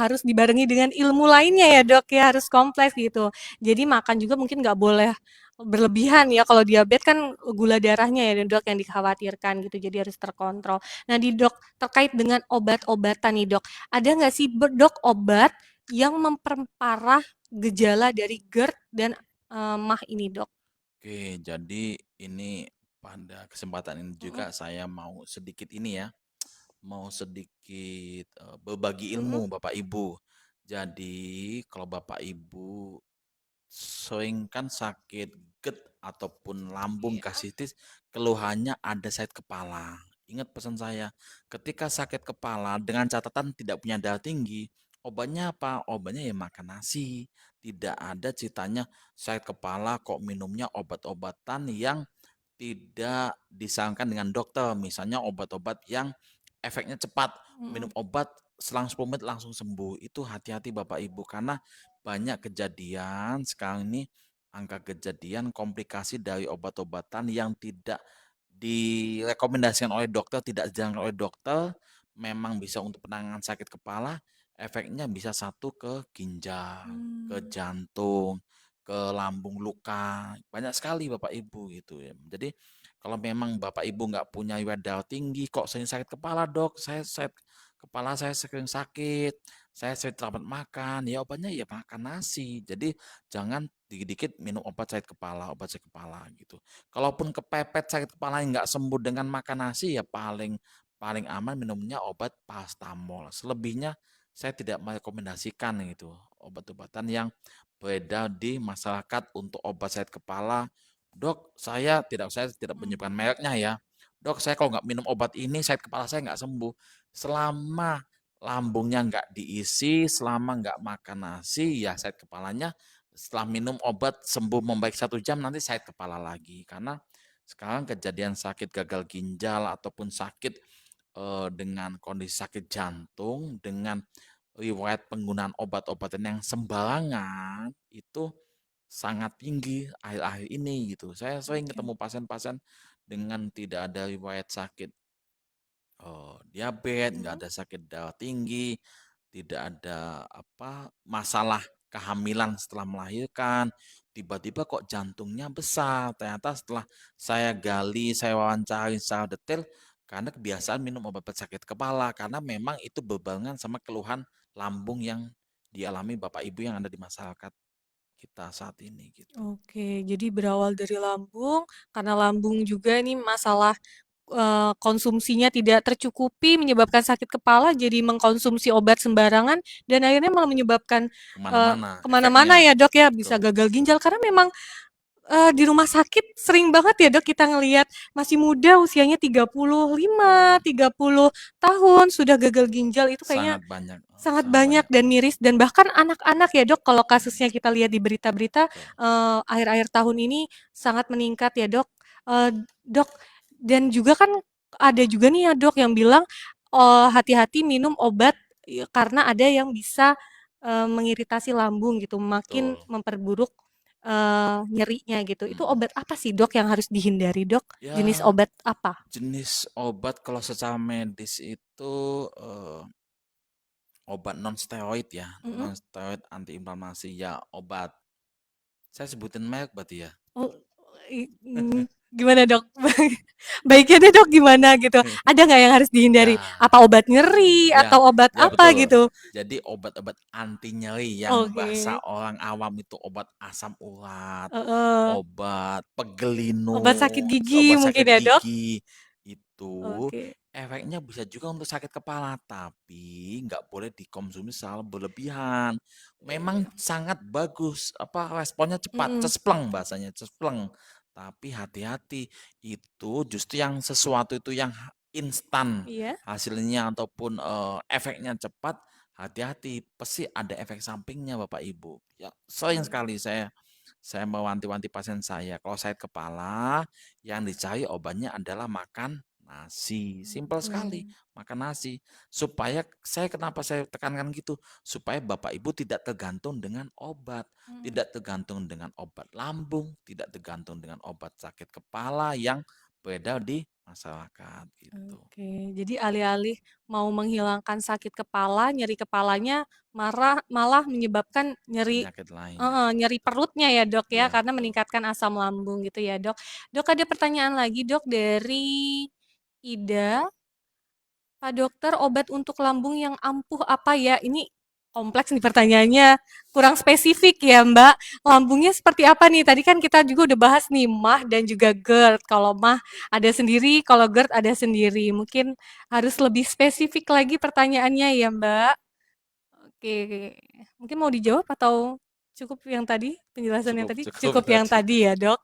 Speaker 1: harus dibarengi dengan ilmu lainnya ya, Dok, ya, harus kompleks gitu. Jadi makan juga mungkin nggak boleh berlebihan ya, kalau diabetes kan gula darahnya ya, Dok, yang dikhawatirkan gitu, jadi harus terkontrol. Nah nih, Dok, terkait dengan obat-obatan nih, Dok, ada nggak sih Dok, obat yang memperparah gejala dari GERD dan, MAH ini, Dok?
Speaker 2: Oke, jadi ini pada kesempatan ini
Speaker 1: Mhm,
Speaker 2: juga saya mau sedikit ini ya, mau sedikit berbagi
Speaker 1: mhm,
Speaker 2: ilmu Bapak Ibu. Jadi kalau Bapak Ibu sering kan sakit GERD ataupun lambung
Speaker 1: iya,
Speaker 2: gastritis, keluhannya ada sakit kepala. Ingat pesan saya, ketika sakit kepala dengan catatan tidak punya darah tinggi, obatnya apa? Obatnya ya makan nasi. Tidak ada ceritanya sakit kepala kok minumnya obat-obatan yang tidak disarankan dengan dokter. Misalnya obat-obat yang efeknya cepat, minum
Speaker 1: mhm,
Speaker 2: obat selang 10 menit langsung sembuh. Itu hati-hati Bapak Ibu karena banyak kejadian sekarang ini angka kejadian komplikasi dari obat-obatan yang tidak direkomendasikan oleh dokter, tidak dijalankan oleh dokter, memang bisa untuk penanganan sakit kepala, efeknya bisa satu ke ginjal, ke
Speaker 1: mmm,
Speaker 2: jantung, ke lambung luka, banyak sekali Bapak Ibu gitu ya. Jadi kalau memang Bapak Ibu nggak punya riwayat darah tinggi, kok sering sakit kepala dok, kepala saya sering sakit, saya sering terlambat makan, ya obatnya ya makan nasi. Jadi jangan dikit-dikit minum obat sakit kepala gitu. Kalaupun kepepet sakit kepala yang nggak sembuh dengan makan nasi ya paling paling aman minumnya obat paracetamol. Selebihnya saya tidak merekomendasikan gitu obat-obatan yang beredar di masyarakat untuk obat sakit kepala. Dok, saya tidak menyebutkan
Speaker 1: mhm,
Speaker 2: mereknya ya. Dok, saya kalau nggak minum obat ini sakit kepala saya nggak sembuh. Selama lambungnya nggak diisi, selama nggak makan nasi, ya sakit kepalanya setelah minum obat sembuh membaik 1 jam nanti sakit kepala lagi. Karena sekarang kejadian sakit gagal ginjal ataupun sakit dengan kondisi sakit jantung dengan riwayat penggunaan obat-obatan yang sembarangan itu sangat tinggi akhir-akhir ini gitu. Saya sering
Speaker 1: oke,
Speaker 2: ketemu pasien-pasien dengan tidak ada riwayat sakit diabetes, nggak
Speaker 1: mhm.
Speaker 2: ada sakit darah tinggi, tidak ada apa masalah kehamilan setelah melahirkan, tiba-tiba kok jantungnya besar. Ternyata setelah saya gali, saya wawancari secara detail, karena kebiasaan minum obat sakit kepala, karena memang itu berbarengan sama keluhan lambung yang dialami Bapak Ibu yang ada di masyarakat kita saat ini gitu.
Speaker 1: Oke, jadi berawal dari lambung, karena lambung juga ini masalah konsumsinya tidak tercukupi, menyebabkan sakit kepala, jadi mengkonsumsi obat sembarangan, dan akhirnya malah menyebabkan
Speaker 2: Kemana-mana
Speaker 1: kemana-mana
Speaker 2: efeknya.
Speaker 1: ya dok ya, bisa
Speaker 2: Betul,
Speaker 1: gagal
Speaker 2: betul.
Speaker 1: ginjal karena memang di rumah sakit sering banget ya dok kita ngelihat masih muda usianya 35, 30 tahun sudah gagal ginjal itu kayaknya
Speaker 2: Sangat banyak,
Speaker 1: sangat
Speaker 2: sangat
Speaker 1: banyak
Speaker 2: banyak,
Speaker 1: dan
Speaker 2: Pak.
Speaker 1: miris dan bahkan anak-anak ya dok kalau
Speaker 2: Mhm,
Speaker 1: kasusnya kita lihat di berita-berita
Speaker 2: betul.
Speaker 1: akhir-akhir tahun ini sangat meningkat ya dok. Dok dan juga kan ada juga nih ya dok yang bilang hati-hati minum obat ya, karena ada yang bisa mengiritasi lambung gitu, makin
Speaker 2: Betul.
Speaker 1: memperburuk nyerinya gitu. Itu
Speaker 2: Mhm.
Speaker 1: obat apa sih dok yang harus dihindari dok? Jenis
Speaker 2: Ya,
Speaker 1: obat apa?
Speaker 2: jenis obat kalau secara medis itu, obat non-steroid ya,
Speaker 1: Mm-mm.
Speaker 2: non-steroid antiinflamasi, ya obat saya sebutin merek berarti ya?
Speaker 1: Oh, gimana dok? Baiknya deh dok gimana gitu? Ada nggak yang harus dihindari?
Speaker 2: Ya,
Speaker 1: Apa obat nyeri
Speaker 2: ya,
Speaker 1: atau obat
Speaker 2: ya
Speaker 1: apa
Speaker 2: betul.
Speaker 1: gitu?
Speaker 2: Jadi obat-obat anti nyeri yang bahasa
Speaker 1: Oke.
Speaker 2: orang awam itu obat asam urat,
Speaker 1: Heeh.
Speaker 2: obat
Speaker 1: Obat sakit
Speaker 2: pegelinu, terus
Speaker 1: gigi
Speaker 2: obat
Speaker 1: mungkin
Speaker 2: sakit
Speaker 1: ya dok?
Speaker 2: gigi, itu
Speaker 1: Oke.
Speaker 2: efeknya bisa juga untuk sakit kepala, tapi nggak boleh dikonsumsi secara berlebihan. Memang sangat bagus, apa responnya cepat,
Speaker 1: Mm-mm.
Speaker 2: cespleng bahasanya, cespleng. Tapi hati-hati, itu justru yang sesuatu itu yang instan
Speaker 1: Iya.
Speaker 2: hasilnya ataupun efeknya cepat, hati-hati, pasti ada efek sampingnya Bapak Ibu. Ya, sering sekali saya mewanti-wanti pasien saya, kalau sakit kepala yang dicari obatnya adalah makan nasi. Simpel
Speaker 1: Oke.
Speaker 2: sekali, makan nasi. Supaya kenapa saya tekankan gitu? Supaya Bapak Ibu tidak tergantung dengan obat,
Speaker 1: Mm.
Speaker 2: tidak tergantung dengan obat lambung, tidak tergantung dengan obat sakit kepala yang beredar di masyarakat gitu.
Speaker 1: Oke, jadi alih-alih mau menghilangkan sakit kepala, nyeri kepalanya malah menyebabkan nyeri
Speaker 2: Penyakit lain.
Speaker 1: nyeri perutnya ya, Dok, ya,
Speaker 2: Iya,
Speaker 1: karena
Speaker 2: betul.
Speaker 1: meningkatkan asam lambung gitu ya, Dok. Dok, ada pertanyaan lagi, Dok, dari Ida. Pak dokter, obat untuk lambung yang ampuh apa ya? Ini kompleks nih pertanyaannya, kurang spesifik ya Mbak. Lambungnya seperti apa nih? Tadi kan kita juga udah bahas nih MAH dan juga GERD. Kalau MAH ada sendiri, kalau GERD ada sendiri. Mungkin harus lebih spesifik lagi pertanyaannya ya Mbak. Oke, mungkin mau dijawab atau cukup yang tadi, penjelasan yang
Speaker 2: Cukup,
Speaker 1: tadi?
Speaker 2: cukup
Speaker 1: Cukup yang
Speaker 2: tadi.
Speaker 1: tadi ya dok?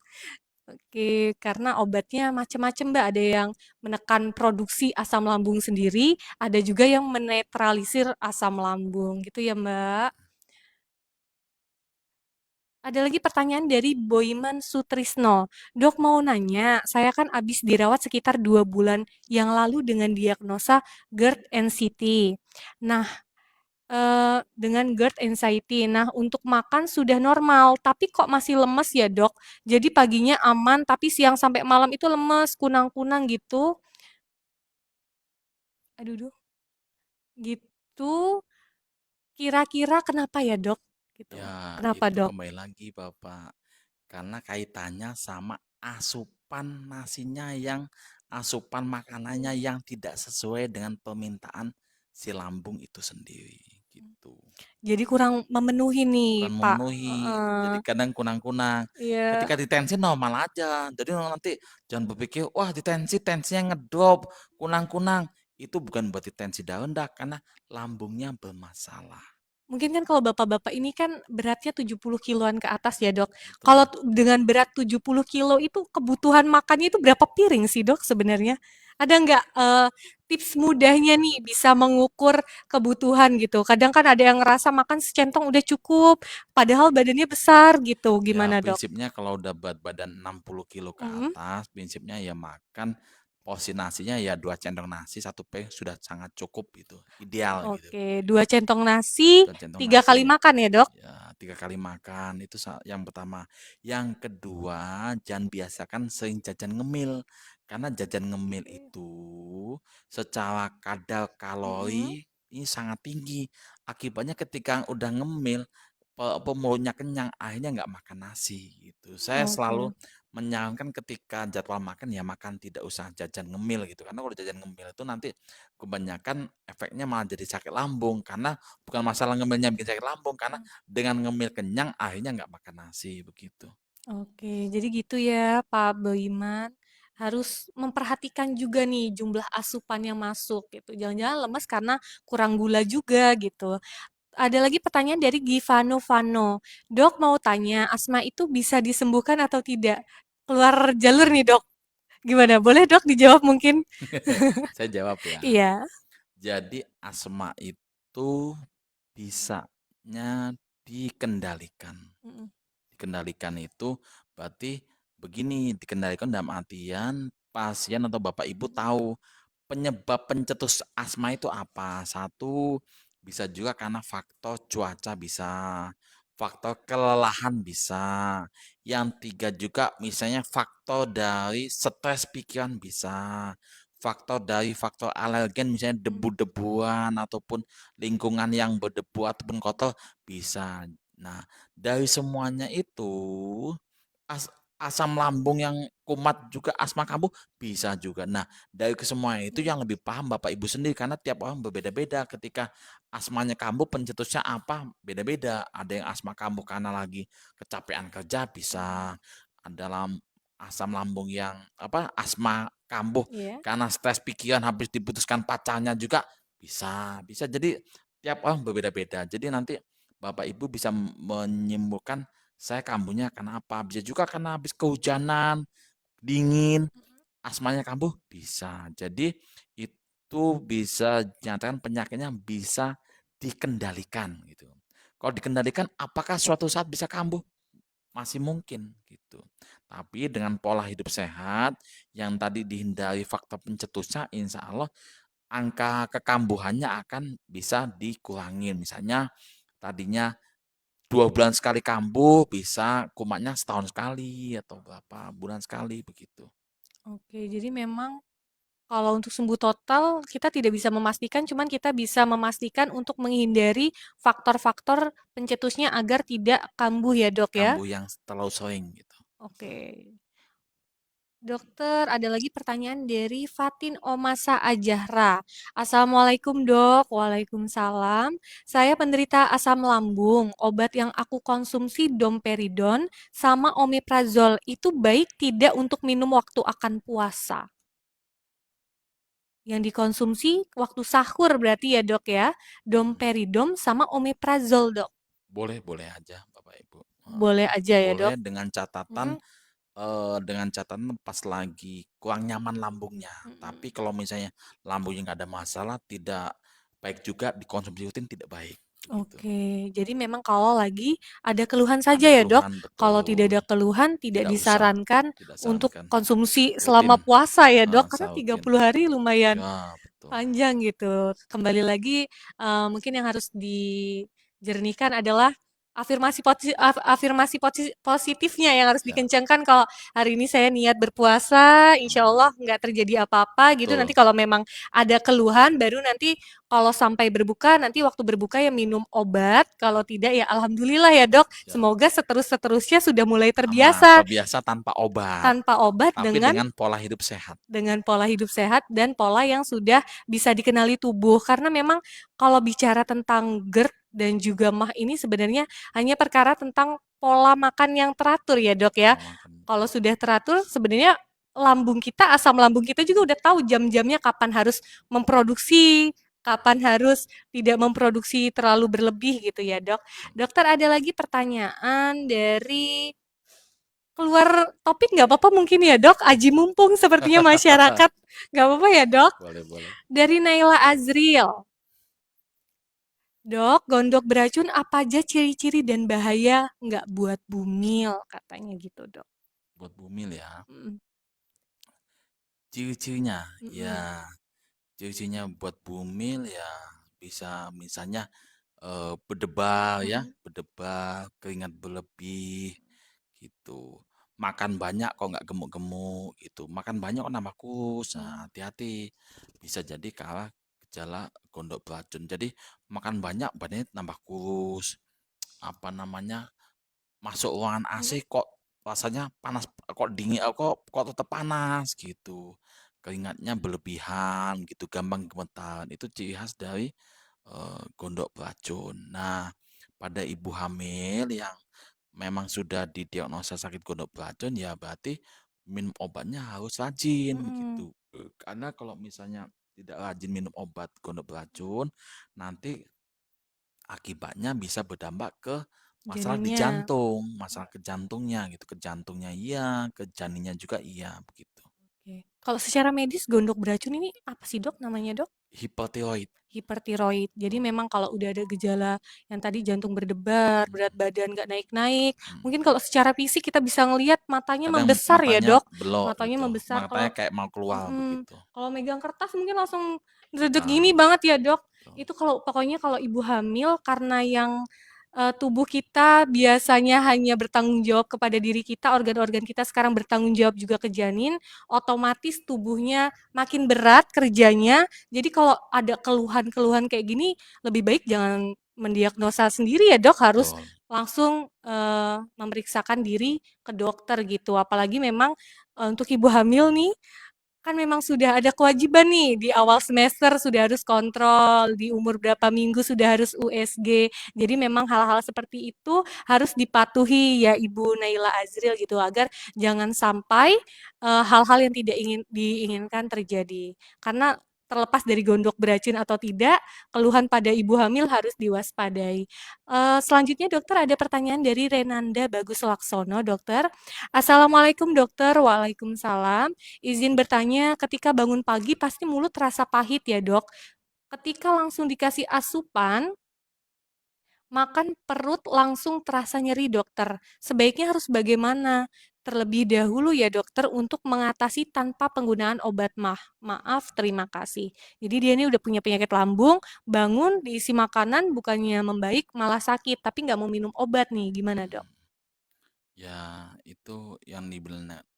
Speaker 1: Oke, karena obatnya macam-macam, Mbak. Ada yang menekan produksi asam lambung sendiri, ada juga yang menetralisir asam lambung, gitu ya, Mbak. Ada lagi pertanyaan dari Boyman Sutrisno. Dok mau nanya, saya kan habis dirawat sekitar 2 bulan yang lalu dengan diagnosa GERD NCT. Nah, dengan GERD anxiety. Nah, untuk makan sudah normal, tapi kok masih lemes ya, Dok? Jadi paginya aman, tapi siang sampai malam itu lemes, kunang-kunang gitu. Aduh, duh, gitu. Kira-kira kenapa ya, Dok? Gitu.
Speaker 2: Ya,
Speaker 1: Kenapa,
Speaker 2: itu
Speaker 1: Dok?
Speaker 2: kembali lagi Bapak. Karena kaitannya sama asupan nasinya asupan makanannya yang tidak sesuai dengan permintaan si lambung itu sendiri gitu.
Speaker 1: Jadi kurang memenuhi nih,
Speaker 2: Bukan
Speaker 1: Pak.
Speaker 2: memenuhi,
Speaker 1: Heeh.
Speaker 2: jadi kadang kunang-kunang.
Speaker 1: Iya.
Speaker 2: Ketika ditensi normal aja. Jadi nanti jangan berpikir, wah tensinya ngedrop, kunang-kunang. Itu bukan berarti tensi darah rendah karena lambungnya bermasalah.
Speaker 1: Mungkin kan kalau bapak-bapak ini kan beratnya 70 kiloan ke atas ya, Dok. Kalau
Speaker 2: Betul.
Speaker 1: dengan berat 70 kilo itu kebutuhan makannya itu berapa piring sih, Dok, sebenarnya? Ada nggak tips mudahnya nih bisa mengukur kebutuhan gitu? Kadang kan ada yang ngerasa makan secentong udah cukup, padahal badannya besar gitu.
Speaker 2: Ya,
Speaker 1: Gimana, Dok?
Speaker 2: prinsipnya kalau udah berat badan 60 kilo ke
Speaker 1: Mhm.
Speaker 2: atas, prinsipnya ya makan porsi nasinya ya 2 centong nasi, 1 piring sudah sangat cukup gitu, ideal gitu.
Speaker 1: Oke, 2 centong nasi,
Speaker 2: 2 centong
Speaker 1: 3 kali
Speaker 2: nasi,
Speaker 1: makan ya, Dok?
Speaker 2: ya 3 kali makan itu yang pertama. Yang kedua, jangan biasakan sering jajan ngemil. Karena jajan ngemil
Speaker 1: Oke.
Speaker 2: itu secara kadar
Speaker 1: Mhm.
Speaker 2: kalori ini sangat tinggi. Akibatnya ketika udah ngemil, mulutnya kenyang, akhirnya nggak makan nasi gitu. Saya selalu
Speaker 1: Oke.
Speaker 2: menyarankan ketika jadwal makan ya makan tidak usah jajan ngemil gitu. Karena kalau jajan ngemil itu nanti kebanyakan efeknya malah jadi sakit lambung. Karena bukan masalah ngemilnya bikin sakit lambung, karena dengan ngemil kenyang akhirnya nggak makan nasi begitu.
Speaker 1: Oke, jadi gitu ya Pak Boiman. harus memperhatikan juga nih jumlah asupan yang masuk gitu. Jangan-jangan lemes karena kurang gula juga gitu. Ada lagi pertanyaan dari Givano Vano. Dok mau tanya, asma itu bisa disembuhkan atau tidak? Keluar jalur nih dok. Gimana? Boleh dok dijawab mungkin?
Speaker 2: Saya jawab ya.
Speaker 1: Iya.
Speaker 2: Jadi asma itu bisanya dikendalikan.
Speaker 1: Mm-mm.
Speaker 2: Dikendalikan itu berarti begini, dikendalikan dalam artian pasien atau bapak ibu tahu penyebab pencetus asma itu apa. Satu, bisa juga karena faktor cuaca bisa, faktor kelelahan bisa. Yang tiga juga misalnya faktor dari stres pikiran bisa. Faktor dari faktor alergen misalnya debu-debuan ataupun lingkungan yang berdebu ataupun kotor bisa. Nah, dari semuanya itu as- asam lambung yang kumat juga asma kambuh bisa juga. Nah, dari kesemuanya itu yang lebih paham Bapak Ibu sendiri karena tiap orang berbeda-beda. Ketika asmanya kambuh pencetusnya apa beda-beda. Ada yang asma kambuh karena lagi kecapean kerja bisa. Ada asam lambung yang apa asma kambuh
Speaker 1: Iya.
Speaker 2: karena stres pikiran habis diputuskan pacarnya juga bisa. Bisa jadi tiap orang berbeda-beda. Jadi nanti Bapak Ibu bisa menyimpulkan saya kambuhnya karena apa? Bisa juga karena habis kehujanan, dingin, asmanya kambuh bisa. Jadi itu bisa dinyatakan penyakitnya bisa dikendalikan gitu. Kalau dikendalikan apakah suatu saat bisa kambuh? Masih mungkin gitu. Tapi dengan pola hidup sehat yang tadi dihindari faktor pencetusnya, insya Allah angka kekambuhannya akan bisa dikurangi. Misalnya tadinya 2 bulan sekali kambuh, bisa kumatnya setahun sekali atau berapa bulan sekali begitu.
Speaker 1: Oke, jadi memang kalau untuk sembuh total kita tidak bisa memastikan, cuman kita bisa memastikan untuk menghindari faktor-faktor pencetusnya agar tidak kambuh ya dok ya.
Speaker 2: Kambuh yang terlalu sering gitu.
Speaker 1: Oke. Dokter, ada lagi pertanyaan dari Fatin Omasa Ajahra. Assalamualaikum dok, waalaikumsalam. Saya penderita asam lambung. Obat yang aku konsumsi domperidon sama omeprazol itu baik tidak untuk minum waktu akan puasa. Yang dikonsumsi waktu sahur berarti ya dok ya. Domperidom sama omeprazol dok.
Speaker 2: Boleh-boleh aja Bapak Ibu.
Speaker 1: Boleh aja ya
Speaker 2: Boleh
Speaker 1: dok. Mm,
Speaker 2: dengan catatan pas lagi kurang nyaman lambungnya.
Speaker 1: mm.
Speaker 2: Tapi kalau misalnya lambungnya nggak ada masalah, tidak baik juga dikonsumsi rutin tidak baik begitu.
Speaker 1: Oke, jadi memang kalau lagi ada keluhan
Speaker 2: Ada
Speaker 1: saja ya dok.
Speaker 2: keluhan
Speaker 1: Kalau tidak
Speaker 2: betul,
Speaker 1: ada keluhan, tidak
Speaker 2: tidak usah,
Speaker 1: disarankan
Speaker 2: tidak
Speaker 1: untuk
Speaker 2: sarankan
Speaker 1: konsumsi
Speaker 2: rutin,
Speaker 1: selama puasa ya dok. Karena
Speaker 2: rutin.
Speaker 1: 30 hari lumayan
Speaker 2: Ya betul.
Speaker 1: panjang gitu. Kembali lagi, mungkin yang harus dijernihkan adalah positifnya yang harus
Speaker 2: Ya
Speaker 1: dikencangkan. Kalau hari ini saya niat berpuasa, insya
Speaker 2: hmm,
Speaker 1: Allah nggak terjadi apa-apa gitu.
Speaker 2: betul.
Speaker 1: Nanti kalau memang ada keluhan, baru nanti kalau sampai berbuka, nanti waktu berbuka ya minum obat. Kalau
Speaker 2: Ya,
Speaker 1: tidak ya alhamdulillah ya dok.
Speaker 2: ya.
Speaker 1: Semoga seterusnya sudah mulai
Speaker 2: Aman,
Speaker 1: terbiasa
Speaker 2: terbiasa tanpa obat,
Speaker 1: tanpa obat
Speaker 2: tapi
Speaker 1: dengan
Speaker 2: dengan pola hidup sehat.
Speaker 1: pola hidup sehat dan pola yang sudah bisa dikenali tubuh. Karena memang kalau bicara tentang GERD dan juga MAH ini sebenarnya hanya perkara tentang pola makan yang teratur ya dok ya.
Speaker 2: Pola makan
Speaker 1: Kalau
Speaker 2: betul.
Speaker 1: sudah teratur sebenarnya lambung kita, asam lambung kita juga udah tahu jam-jamnya kapan harus memproduksi, kapan harus tidak memproduksi terlalu berlebih gitu ya dok. Dokter ada lagi pertanyaan dari keluar topik nggak apa-apa mungkin ya dok, aji mumpung sepertinya masyarakat. Nggak apa-apa ya dok.
Speaker 2: Boleh, boleh.
Speaker 1: Dari Naila Azril. Dok, gondok beracun apa aja ciri-ciri dan bahaya nggak buat bumil katanya gitu dok.
Speaker 2: Buat bumil ya.
Speaker 1: Mm,
Speaker 2: Ciri-cirinya, ya,
Speaker 1: mm,
Speaker 2: ciri-cirinya buat bumil ya bisa misalnya berdebar
Speaker 1: mm,
Speaker 2: ya,
Speaker 1: mm,
Speaker 2: berdebar, keringat berlebih gitu. Makan banyak kok nggak gemuk-gemuk gitu. Makan banyak kok nambah kurus. Nah,
Speaker 1: mm,
Speaker 2: hati-hati. Bisa jadi ke arah gejala gondok beracun. Jadi makan banyak badannya nambah kurus. Apa namanya? Masuk ruangan
Speaker 1: mm.
Speaker 2: AC kok rasanya panas, kok dingin, kok tetap panas gitu. Keringatnya berlebihan gitu, gampang gemetar. Itu ciri khas dari gondok beracun. Nah, pada ibu hamil yang memang sudah didiagnosa sakit gondok beracun ya berarti minum obatnya harus rajin
Speaker 1: Mhm.
Speaker 2: begitu. Karena kalau misalnya tidak rajin minum obat gondok beracun, nanti akibatnya bisa berdampak ke masalah di
Speaker 1: Janinnya.
Speaker 2: jantung, masalah ke jantungnya gitu, ke jantungnya iya, ke janinnya juga iya begitu.
Speaker 1: Oke. Kalau secara medis gondok beracun ini apa sih dok namanya dok?
Speaker 2: Hipotiroid.
Speaker 1: Hipertiroid. Jadi
Speaker 2: Oh,
Speaker 1: memang kalau udah ada gejala yang tadi jantung berdebar, berat
Speaker 2: mm,
Speaker 1: badan nggak naik-naik,
Speaker 2: mm.
Speaker 1: mungkin kalau secara fisik kita bisa ngelihat matanya
Speaker 2: Kadang
Speaker 1: membesar ya
Speaker 2: matanya
Speaker 1: dok,
Speaker 2: belok
Speaker 1: matanya
Speaker 2: gitu,
Speaker 1: membesar.
Speaker 2: matanya
Speaker 1: Kalau
Speaker 2: kayak mau keluar
Speaker 1: mm,
Speaker 2: begitu.
Speaker 1: kalau megang kertas mungkin langsung dredeg gini
Speaker 2: Ah,
Speaker 1: banget ya dok.
Speaker 2: betul.
Speaker 1: Itu kalau pokoknya kalau ibu hamil karena yang tubuh kita biasanya hanya bertanggung jawab kepada diri kita, organ-organ kita sekarang bertanggung jawab juga ke janin, otomatis tubuhnya makin berat kerjanya. Jadi kalau ada keluhan-keluhan kayak gini, lebih baik jangan mendiagnosa sendiri ya dok, harus
Speaker 2: Betul.
Speaker 1: langsung memeriksakan diri ke dokter gitu. Apalagi memang untuk ibu hamil nih, kan memang sudah ada kewajiban nih di awal semester sudah harus kontrol, di umur berapa minggu sudah harus USG. Jadi memang hal-hal seperti itu harus dipatuhi ya Ibu Naila Azril gitu agar jangan sampai hal-hal yang tidak ingin diinginkan terjadi. Karena terlepas dari gondok beracun atau tidak, keluhan pada ibu hamil harus diwaspadai. Selanjutnya dokter ada pertanyaan dari Renanda Bagus Laksono, dokter. Assalamualaikum dokter, waalaikumsalam. Izin bertanya, ketika bangun pagi pasti mulut terasa pahit ya dok. Ketika langsung dikasih asupan, makan perut langsung terasa nyeri dokter. Sebaiknya harus bagaimana? Terlebih dahulu ya dokter untuk mengatasi tanpa penggunaan obat maaf, terima kasih. Jadi dia ini udah punya penyakit lambung, bangun diisi makanan bukannya membaik malah sakit, tapi nggak mau minum obat nih, gimana dok?
Speaker 2: Mm. Ya, itu yang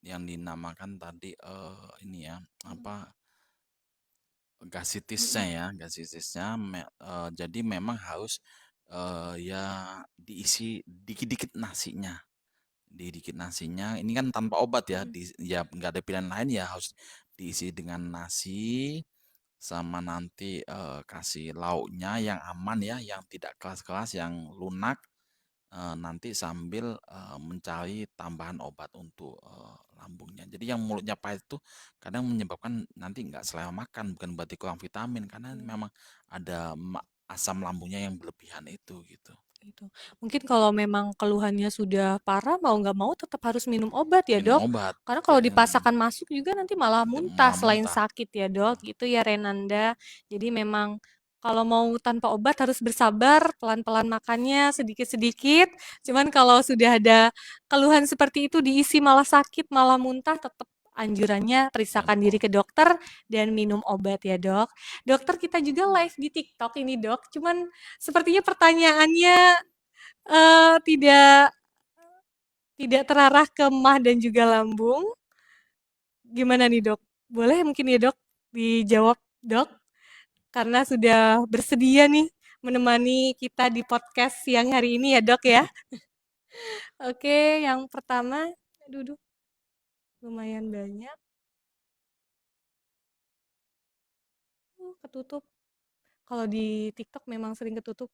Speaker 2: dinamakan tadi ini ya, apa gasitisnya
Speaker 1: Mm-mm.
Speaker 2: ya, gasitisnya jadi memang harus ya diisi dikit-dikit nasinya. Dikit nasinya ini kan tanpa obat ya,
Speaker 1: Mm-mm.
Speaker 2: ya nggak ada pilihan lain ya harus diisi dengan nasi sama nanti kasih lauknya yang aman ya, yang tidak keras-keras, yang lunak. Nanti sambil mencari tambahan obat untuk lambungnya. Jadi yang mulutnya pahit itu kadang menyebabkan nanti nggak selera makan, bukan berarti kurang vitamin, karena memang ada asam lambungnya yang berlebihan itu gitu.
Speaker 1: Gitu. Mungkin kalau memang keluhannya sudah parah, mau nggak mau tetap harus minum obat ya
Speaker 2: Minum
Speaker 1: dok.
Speaker 2: obat,
Speaker 1: Karena kalau
Speaker 2: kayak
Speaker 1: dipaksakan masuk juga nanti malah
Speaker 2: nanti
Speaker 1: muntah
Speaker 2: malah
Speaker 1: selain
Speaker 2: muntah.
Speaker 1: sakit ya dok.
Speaker 2: Betul.
Speaker 1: Gitu ya Renanda. Jadi memang kalau mau tanpa obat harus bersabar, pelan-pelan makannya sedikit-sedikit. Cuman kalau sudah ada keluhan seperti itu diisi malah sakit, malah muntah, tetap anjurannya
Speaker 2: Minum
Speaker 1: periksakan diri ke
Speaker 2: obat.
Speaker 1: dokter dan minum obat ya dok. Dokter kita juga live di TikTok ini dok. Cuman sepertinya pertanyaannya tidak tidak terarah ke mah dan juga lambung. Gimana nih, Dok? Boleh mungkin ya, Dok, dijawab, Dok? Karena sudah bersedia nih menemani kita di podcast siang hari ini ya, Dok ya. Oke, yang pertama, aduh, duh, lumayan banyak. Ketutup. Kalau di TikTok memang sering ketutup.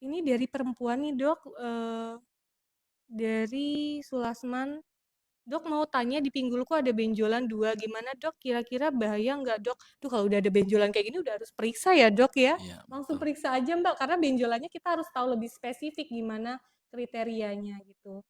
Speaker 1: Ini dari perempuan nih, Dok. Dari Sulasman. Dok mau tanya di pinggulku ada benjolan dua, gimana dok? Kira-kira bahaya nggak dok? Tuh kalau udah ada benjolan kayak gini udah harus periksa ya dok ya.
Speaker 2: Iya,
Speaker 1: Langsung
Speaker 2: betul.
Speaker 1: periksa aja mbak, karena benjolannya kita harus tahu lebih spesifik gimana kriterianya gitu.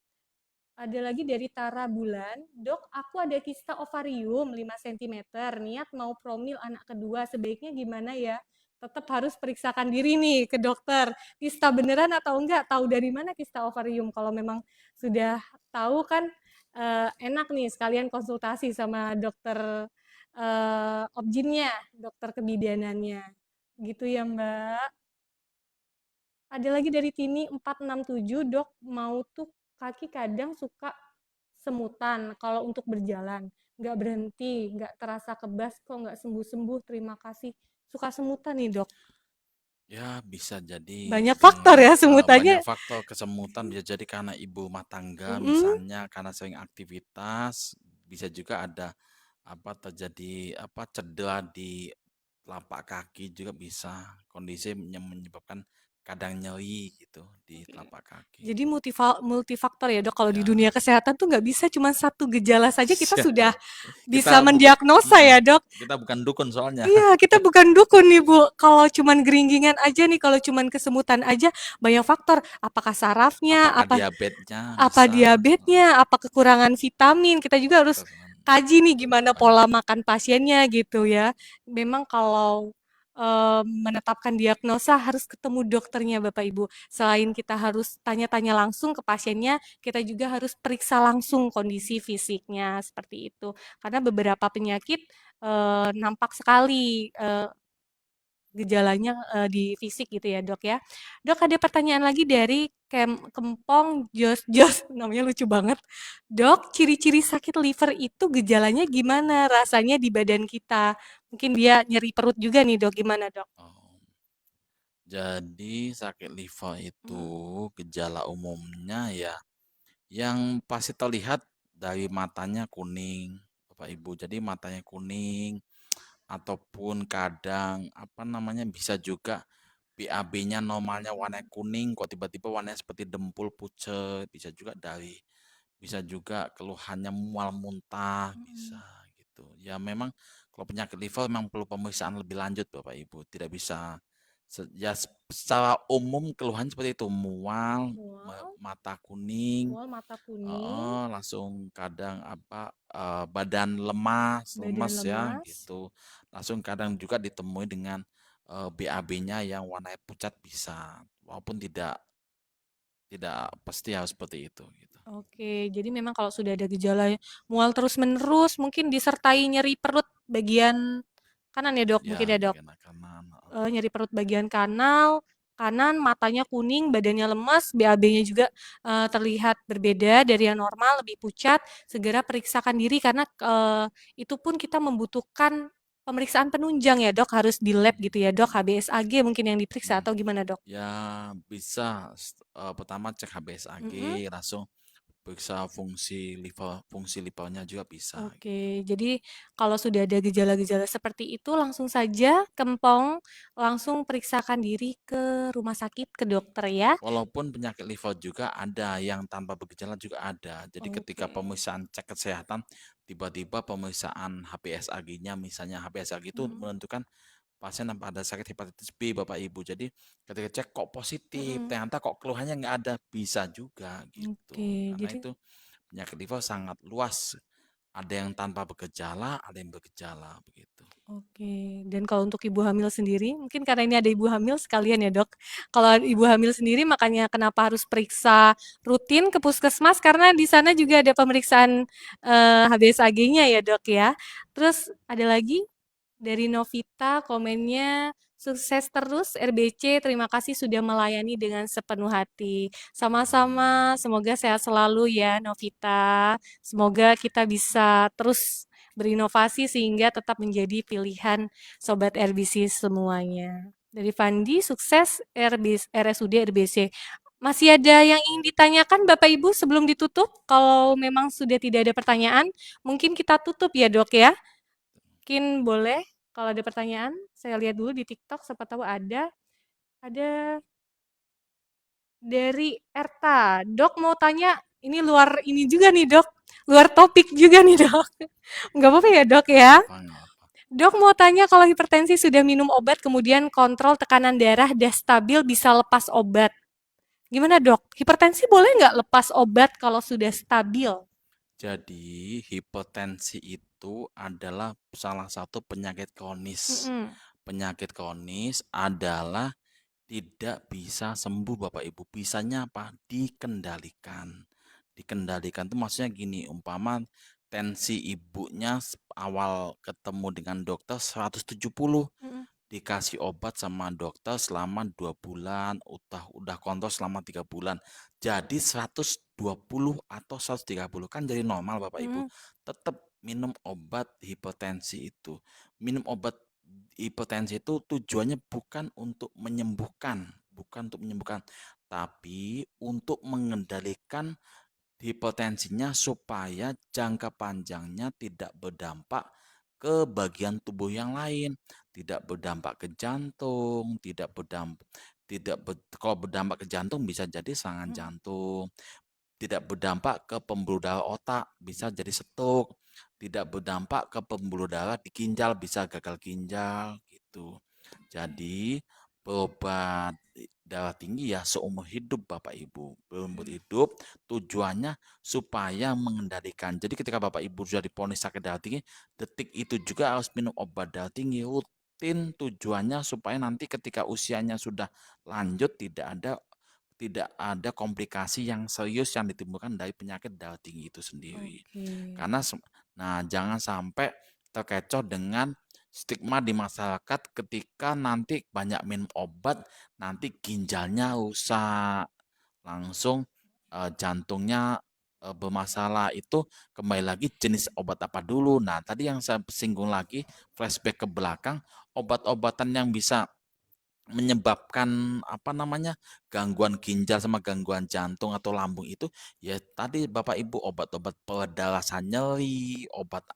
Speaker 1: Ada lagi dari Tara Bulan, dok aku ada kista ovarium 5 cm, niat mau promil anak kedua, sebaiknya gimana ya? Tetap harus periksakan diri nih ke dokter, kista beneran atau enggak, tahu dari mana kista ovarium. Kalau memang sudah tahu kan enak nih sekalian konsultasi sama dokter objinnya, dokter kebidanannya. Gitu ya mbak. Ada lagi dari Tini 467, dok mau tuh kaki kadang suka semutan kalau untuk berjalan. Nggak berhenti, nggak terasa kebas kok nggak sembuh-sembuh, terima kasih. Suka semutan nih dok.
Speaker 2: Ya, bisa jadi
Speaker 1: Banyak faktor ya
Speaker 2: banyak
Speaker 1: semutannya.
Speaker 2: faktor kesemutan, bisa jadi karena ibu rumah tangga
Speaker 1: Mm-mm.
Speaker 2: misalnya, karena sering aktivitas, bisa juga ada terjadi cedera di telapak kaki juga bisa, kondisi yang menyebabkan kadang nyeri gitu di
Speaker 1: Oke.
Speaker 2: telapak kaki.
Speaker 1: Jadi multifaktor ya, Dok, kalau di dunia
Speaker 2: Ya,
Speaker 1: kesehatan tuh nggak bisa cuma satu gejala saja kita
Speaker 2: siap.
Speaker 1: sudah bisa
Speaker 2: Kita bukan,
Speaker 1: mendiagnosa ya, Dok?
Speaker 2: kita bukan dukun soalnya.
Speaker 1: Iya, kita bukan dukun nih, Bu. Kalau cuman geringgingan aja nih, kalau cuman kesemutan aja banyak faktor. Apakah sarafnya,
Speaker 2: Apakah
Speaker 1: apa
Speaker 2: diabetesnya
Speaker 1: apa
Speaker 2: bisa?
Speaker 1: diabetesnya, apa kekurangan vitamin. Kita juga harus kaji nih gimana
Speaker 2: Banyak.
Speaker 1: pola makan pasiennya gitu ya. Memang kalau menetapkan diagnosa harus ketemu dokternya Bapak Ibu. Selain kita harus tanya-tanya langsung ke pasiennya, kita juga harus periksa langsung kondisi fisiknya seperti itu. Karena beberapa penyakit nampak sekali gejalanya di fisik gitu ya dok ya. Dok ada pertanyaan lagi dari Kempong Jos Jos, namanya lucu banget. Dok, ciri-ciri sakit liver itu gejalanya gimana rasanya di badan kita? Mungkin dia nyeri perut juga nih dok, gimana dok?
Speaker 2: Oh, jadi sakit liver itu
Speaker 1: Mm,
Speaker 2: gejala umumnya ya yang pasti terlihat dari matanya kuning, Bapak Ibu. Jadi matanya kuning ataupun kadang apa namanya bisa juga BAB-nya normalnya warna kuning kok tiba-tiba warnanya seperti dempul pucet, bisa juga keluhannya mual muntah, bisa
Speaker 1: mm,
Speaker 2: gitu. Ya memang kalau penyakit liver memang perlu pemeriksaan lebih lanjut Bapak Ibu. Tidak bisa ya secara umum keluhan seperti itu, mual,
Speaker 1: mual,
Speaker 2: mata kuning,
Speaker 1: mual mata kuning,
Speaker 2: langsung kadang apa badan lemas,
Speaker 1: badan
Speaker 2: lemes ya
Speaker 1: lemas,
Speaker 2: gitu. Langsung kadang juga ditemui dengan BAB-nya yang warnanya pucat bisa, walaupun tidak tidak pasti harus seperti itu gitu.
Speaker 1: oke, jadi memang kalau sudah ada gejala mual terus-menerus, mungkin disertai nyeri perut bagian kanan ya dok, mungkin
Speaker 2: Ya,
Speaker 1: ya dok.
Speaker 2: bagian kanan.
Speaker 1: Nyeri perut bagian kanan, matanya kuning, badannya lemas, BAB-nya juga terlihat berbeda dari yang normal, lebih pucat. Segera periksakan diri karena itu pun kita membutuhkan pemeriksaan penunjang ya dok, harus di lab gitu ya dok, HBsAg mungkin yang diperiksa
Speaker 2: Hmm.
Speaker 1: atau gimana dok?
Speaker 2: Ya bisa pertama cek HBsAg,
Speaker 1: Mm-mm.
Speaker 2: langsung periksa fungsi livernya juga bisa gitu.
Speaker 1: Oke, jadi kalau sudah ada gejala-gejala seperti itu, langsung saja Kempong, langsung periksakan diri ke rumah sakit, ke dokter ya.
Speaker 2: Walaupun penyakit liver juga ada yang tanpa bergejala juga ada. Jadi ketika
Speaker 1: Oke.
Speaker 2: pemeriksaan cek kesehatan, tiba-tiba pemeriksaan HBsAg-nya, misalnya HBsAg itu
Speaker 1: Mm-mm.
Speaker 2: menentukan pasien apa ada sakit hepatitis B Bapak Ibu. Jadi ketika cek kok positif,
Speaker 1: Mm-mm.
Speaker 2: ternyata kok keluhannya nggak ada, bisa juga gitu.
Speaker 1: Oke,
Speaker 2: Karena
Speaker 1: jadi
Speaker 2: itu penyakit liver sangat luas. Ada yang tanpa bergejala, ada yang bergejala begitu.
Speaker 1: oke. Dan kalau untuk ibu hamil sendiri, mungkin karena ini ada ibu hamil sekalian ya, Dok. Kalau ibu hamil sendiri makanya kenapa harus periksa rutin ke puskesmas karena di sana juga ada pemeriksaan HBsAg-nya ya, Dok ya. Terus ada lagi dari Novita komennya sukses terus RBC, terima kasih sudah melayani dengan sepenuh hati. Sama-sama, semoga sehat selalu ya Novita. Semoga kita bisa terus berinovasi sehingga tetap menjadi pilihan Sobat RBC semuanya. Dari Fandi, sukses RSUD RBC. Masih ada yang ingin ditanyakan Bapak Ibu sebelum ditutup? Kalau memang sudah tidak ada pertanyaan, mungkin kita tutup ya dok ya. Mungkin boleh kalau ada pertanyaan, saya lihat dulu di TikTok, siapa tahu ada. Ada dari Erta. Dok mau tanya, ini luar ini juga nih dok, luar topik juga nih dok. Nggak apa-apa ya dok
Speaker 2: Nggak
Speaker 1: ya?
Speaker 2: apa-apa, nggak apa-apa.
Speaker 1: Dok mau tanya kalau hipertensi sudah minum obat, kemudian kontrol tekanan darah udah stabil, bisa lepas obat. Gimana dok? Hipertensi boleh nggak lepas obat kalau sudah stabil?
Speaker 2: Jadi hipertensi itu adalah salah satu penyakit kronis.
Speaker 1: Mm-mm.
Speaker 2: Penyakit kronis adalah tidak bisa sembuh Bapak Ibu. Bisanya apa? Dikendalikan. Dikendalikan itu maksudnya gini, umpama tensi ibunya awal ketemu dengan dokter 170,
Speaker 1: Mm-mm.
Speaker 2: dikasih obat sama dokter selama 2 bulan, udah kontrol selama 3 bulan. Jadi 120 atau 130 kan jadi normal Bapak Ibu.
Speaker 1: Mm-mm.
Speaker 2: Tetap minum obat hipertensi itu. Minum obat hipertensi itu tujuannya bukan untuk menyembuhkan, tapi untuk mengendalikan hipertensinya supaya jangka panjangnya tidak berdampak ke bagian tubuh yang lain, tidak berdampak ke jantung, tidak berdampak kalau berdampak ke jantung bisa jadi serangan
Speaker 1: Mm.
Speaker 2: jantung, tidak berdampak ke pembuluh darah otak, bisa jadi stroke, tidak berdampak ke pembuluh darah di ginjal, bisa gagal ginjal gitu. Jadi berobat darah tinggi ya seumur hidup Bapak Ibu. Seumur hidup tujuannya supaya mengendalikan. Jadi ketika Bapak Ibu sudah diponis sakit darah tinggi, detik itu juga harus minum obat darah tinggi rutin, tujuannya supaya nanti ketika usianya sudah lanjut tidak ada komplikasi yang serius yang ditimbulkan dari penyakit darah tinggi itu sendiri.
Speaker 1: Oke.
Speaker 2: Karena nah jangan sampai terkecoh dengan stigma di masyarakat ketika nanti banyak minum obat nanti ginjalnya rusak, langsung jantungnya bermasalah. Itu kembali lagi jenis obat apa dulu. Nah, tadi yang saya singgung lagi flashback ke belakang, obat-obatan yang bisa menyebabkan apa namanya gangguan ginjal sama gangguan jantung atau lambung itu ya tadi Bapak Ibu obat-obat pereda rasa nyeri, obat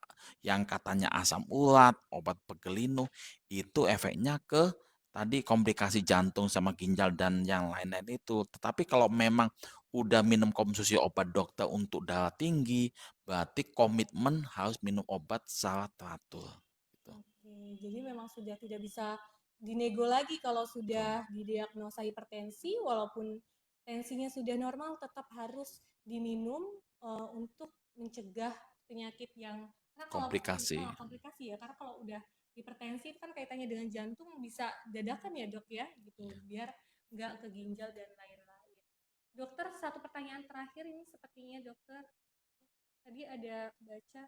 Speaker 2: yang katanya asam urat, obat pegelinu itu efeknya ke tadi komplikasi jantung sama ginjal dan yang lain-lain itu. Tetapi kalau memang udah minum konsumsi obat dokter untuk darah tinggi, berarti komitmen harus minum obat secara teratur. Gitu.
Speaker 1: Oke, jadi memang sudah tidak bisa dinego lagi kalau
Speaker 2: Betul.
Speaker 1: sudah didiagnosa hipertensi, walaupun tensinya sudah normal, tetap harus diminum untuk mencegah penyakit yang, karena kalau
Speaker 2: Komplikasi.
Speaker 1: komplikasi ya, karena kalau udah hipertensi itu kan kaitannya dengan jantung bisa dadakan ya dok ya, gitu, biar nggak ke ginjal dan lain-lain. Dokter, satu pertanyaan terakhir ini sepertinya dokter, tadi ada baca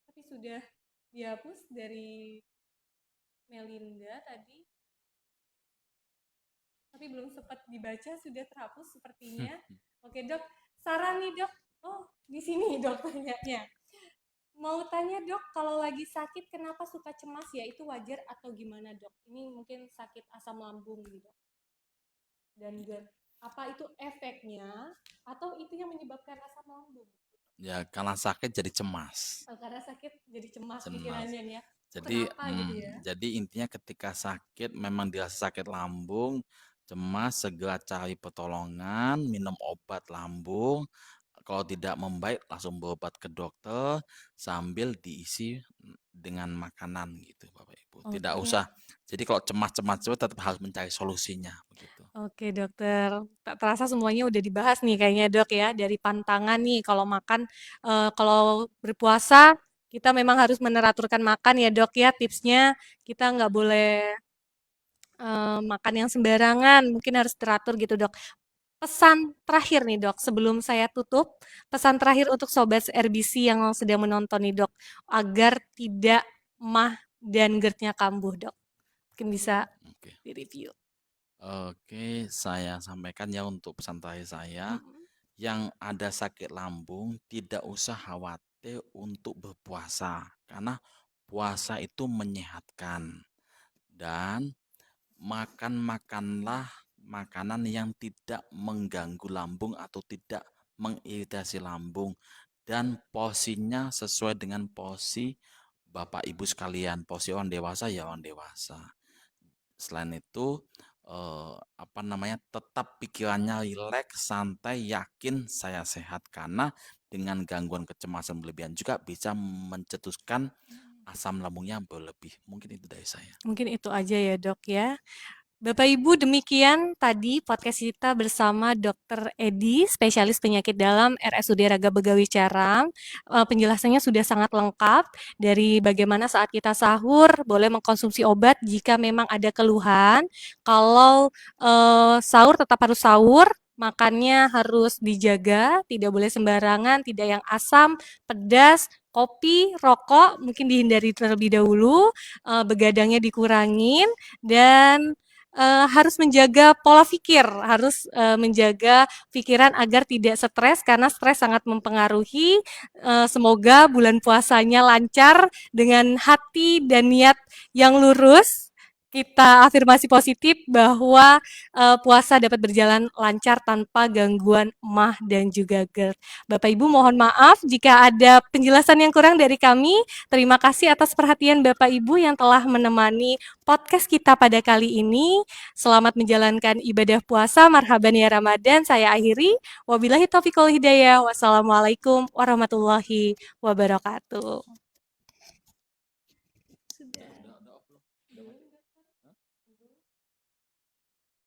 Speaker 1: tapi sudah dihapus dari Melinda tadi, tapi belum sempat dibaca, sudah terhapus sepertinya. Oke dok, saran nih dok. Oh, di sini dok tanyanya. Mau tanya dok, kalau lagi sakit kenapa suka cemas ya? Itu wajar atau gimana dok? Ini mungkin sakit asam lambung gitu dok. Dan apa itu efeknya atau itu yang menyebabkan asam lambung?
Speaker 2: Ya karena sakit jadi cemas.
Speaker 1: Oh, karena sakit jadi cemas
Speaker 2: Cemas.
Speaker 1: pikirannya nih ya. Oh,
Speaker 2: Jadi
Speaker 1: kenapa gitu ya?
Speaker 2: jadi intinya ketika sakit memang dirasa sakit lambung, cemas, segera cari pertolongan, minum obat lambung. Kalau tidak membaik langsung berobat ke dokter sambil diisi dengan makanan gitu Bapak Ibu. Tidak
Speaker 1: Oke.
Speaker 2: usah. Jadi kalau cemas-cemas itu tetap harus mencari solusinya begitu.
Speaker 1: Oke dokter, tak terasa semuanya udah dibahas nih kayaknya dok ya, dari pantangan nih kalau makan, kalau berpuasa kita memang harus meneraturkan makan ya dok ya, tipsnya kita nggak boleh makan yang sembarangan, mungkin harus teratur gitu dok. Pesan terakhir nih dok, sebelum saya tutup, pesan terakhir untuk sobat RBC yang sedang menonton nih dok, agar tidak mah dan GERD-nya kambuh dok, mungkin bisa
Speaker 2: Oke.
Speaker 1: direview.
Speaker 2: Oke, saya sampaikan ya untuk pesan terakhir saya.
Speaker 1: Mm-mm.
Speaker 2: Yang ada sakit lambung tidak usah khawatir untuk berpuasa karena puasa itu menyehatkan dan makanlah makanan yang tidak mengganggu lambung atau tidak mengiritasi lambung dan porsinya sesuai dengan porsi Bapak Ibu sekalian, porsi orang dewasa ya orang dewasa. Selain itu apa namanya tetap pikirannya rileks, santai, yakin saya sehat karena dengan gangguan kecemasan berlebihan juga bisa mencetuskan asam lambungnya berlebih. Mungkin itu dari saya.
Speaker 1: Mungkin itu aja ya dok ya. Bapak Ibu, demikian tadi podcast kita bersama Dr. Edi, spesialis penyakit dalam RSUD Raga Begawi Carang. Penjelasannya sudah sangat lengkap dari bagaimana saat kita sahur boleh mengkonsumsi obat jika memang ada keluhan. Kalau sahur tetap harus sahur, makannya harus dijaga, tidak boleh sembarangan, tidak yang asam, pedas, kopi, rokok mungkin dihindari terlebih dahulu, begadangnya dikurangin, dan harus menjaga pola pikir, harus menjaga pikiran agar tidak stres karena stres sangat mempengaruhi. Semoga bulan puasanya lancar dengan hati dan niat yang lurus kita afirmasi positif bahwa, puasa dapat berjalan lancar tanpa gangguan MAH dan juga GERD. Bapak Ibu mohon maaf jika ada penjelasan yang kurang dari kami. Terima kasih atas perhatian Bapak Ibu yang telah menemani podcast kita pada kali ini. Selamat menjalankan ibadah puasa, marhaban ya Ramadan, saya akhiri. Wabillahi taufiq wal hidayah. Wassalamualaikum warahmatullahi wabarakatuh.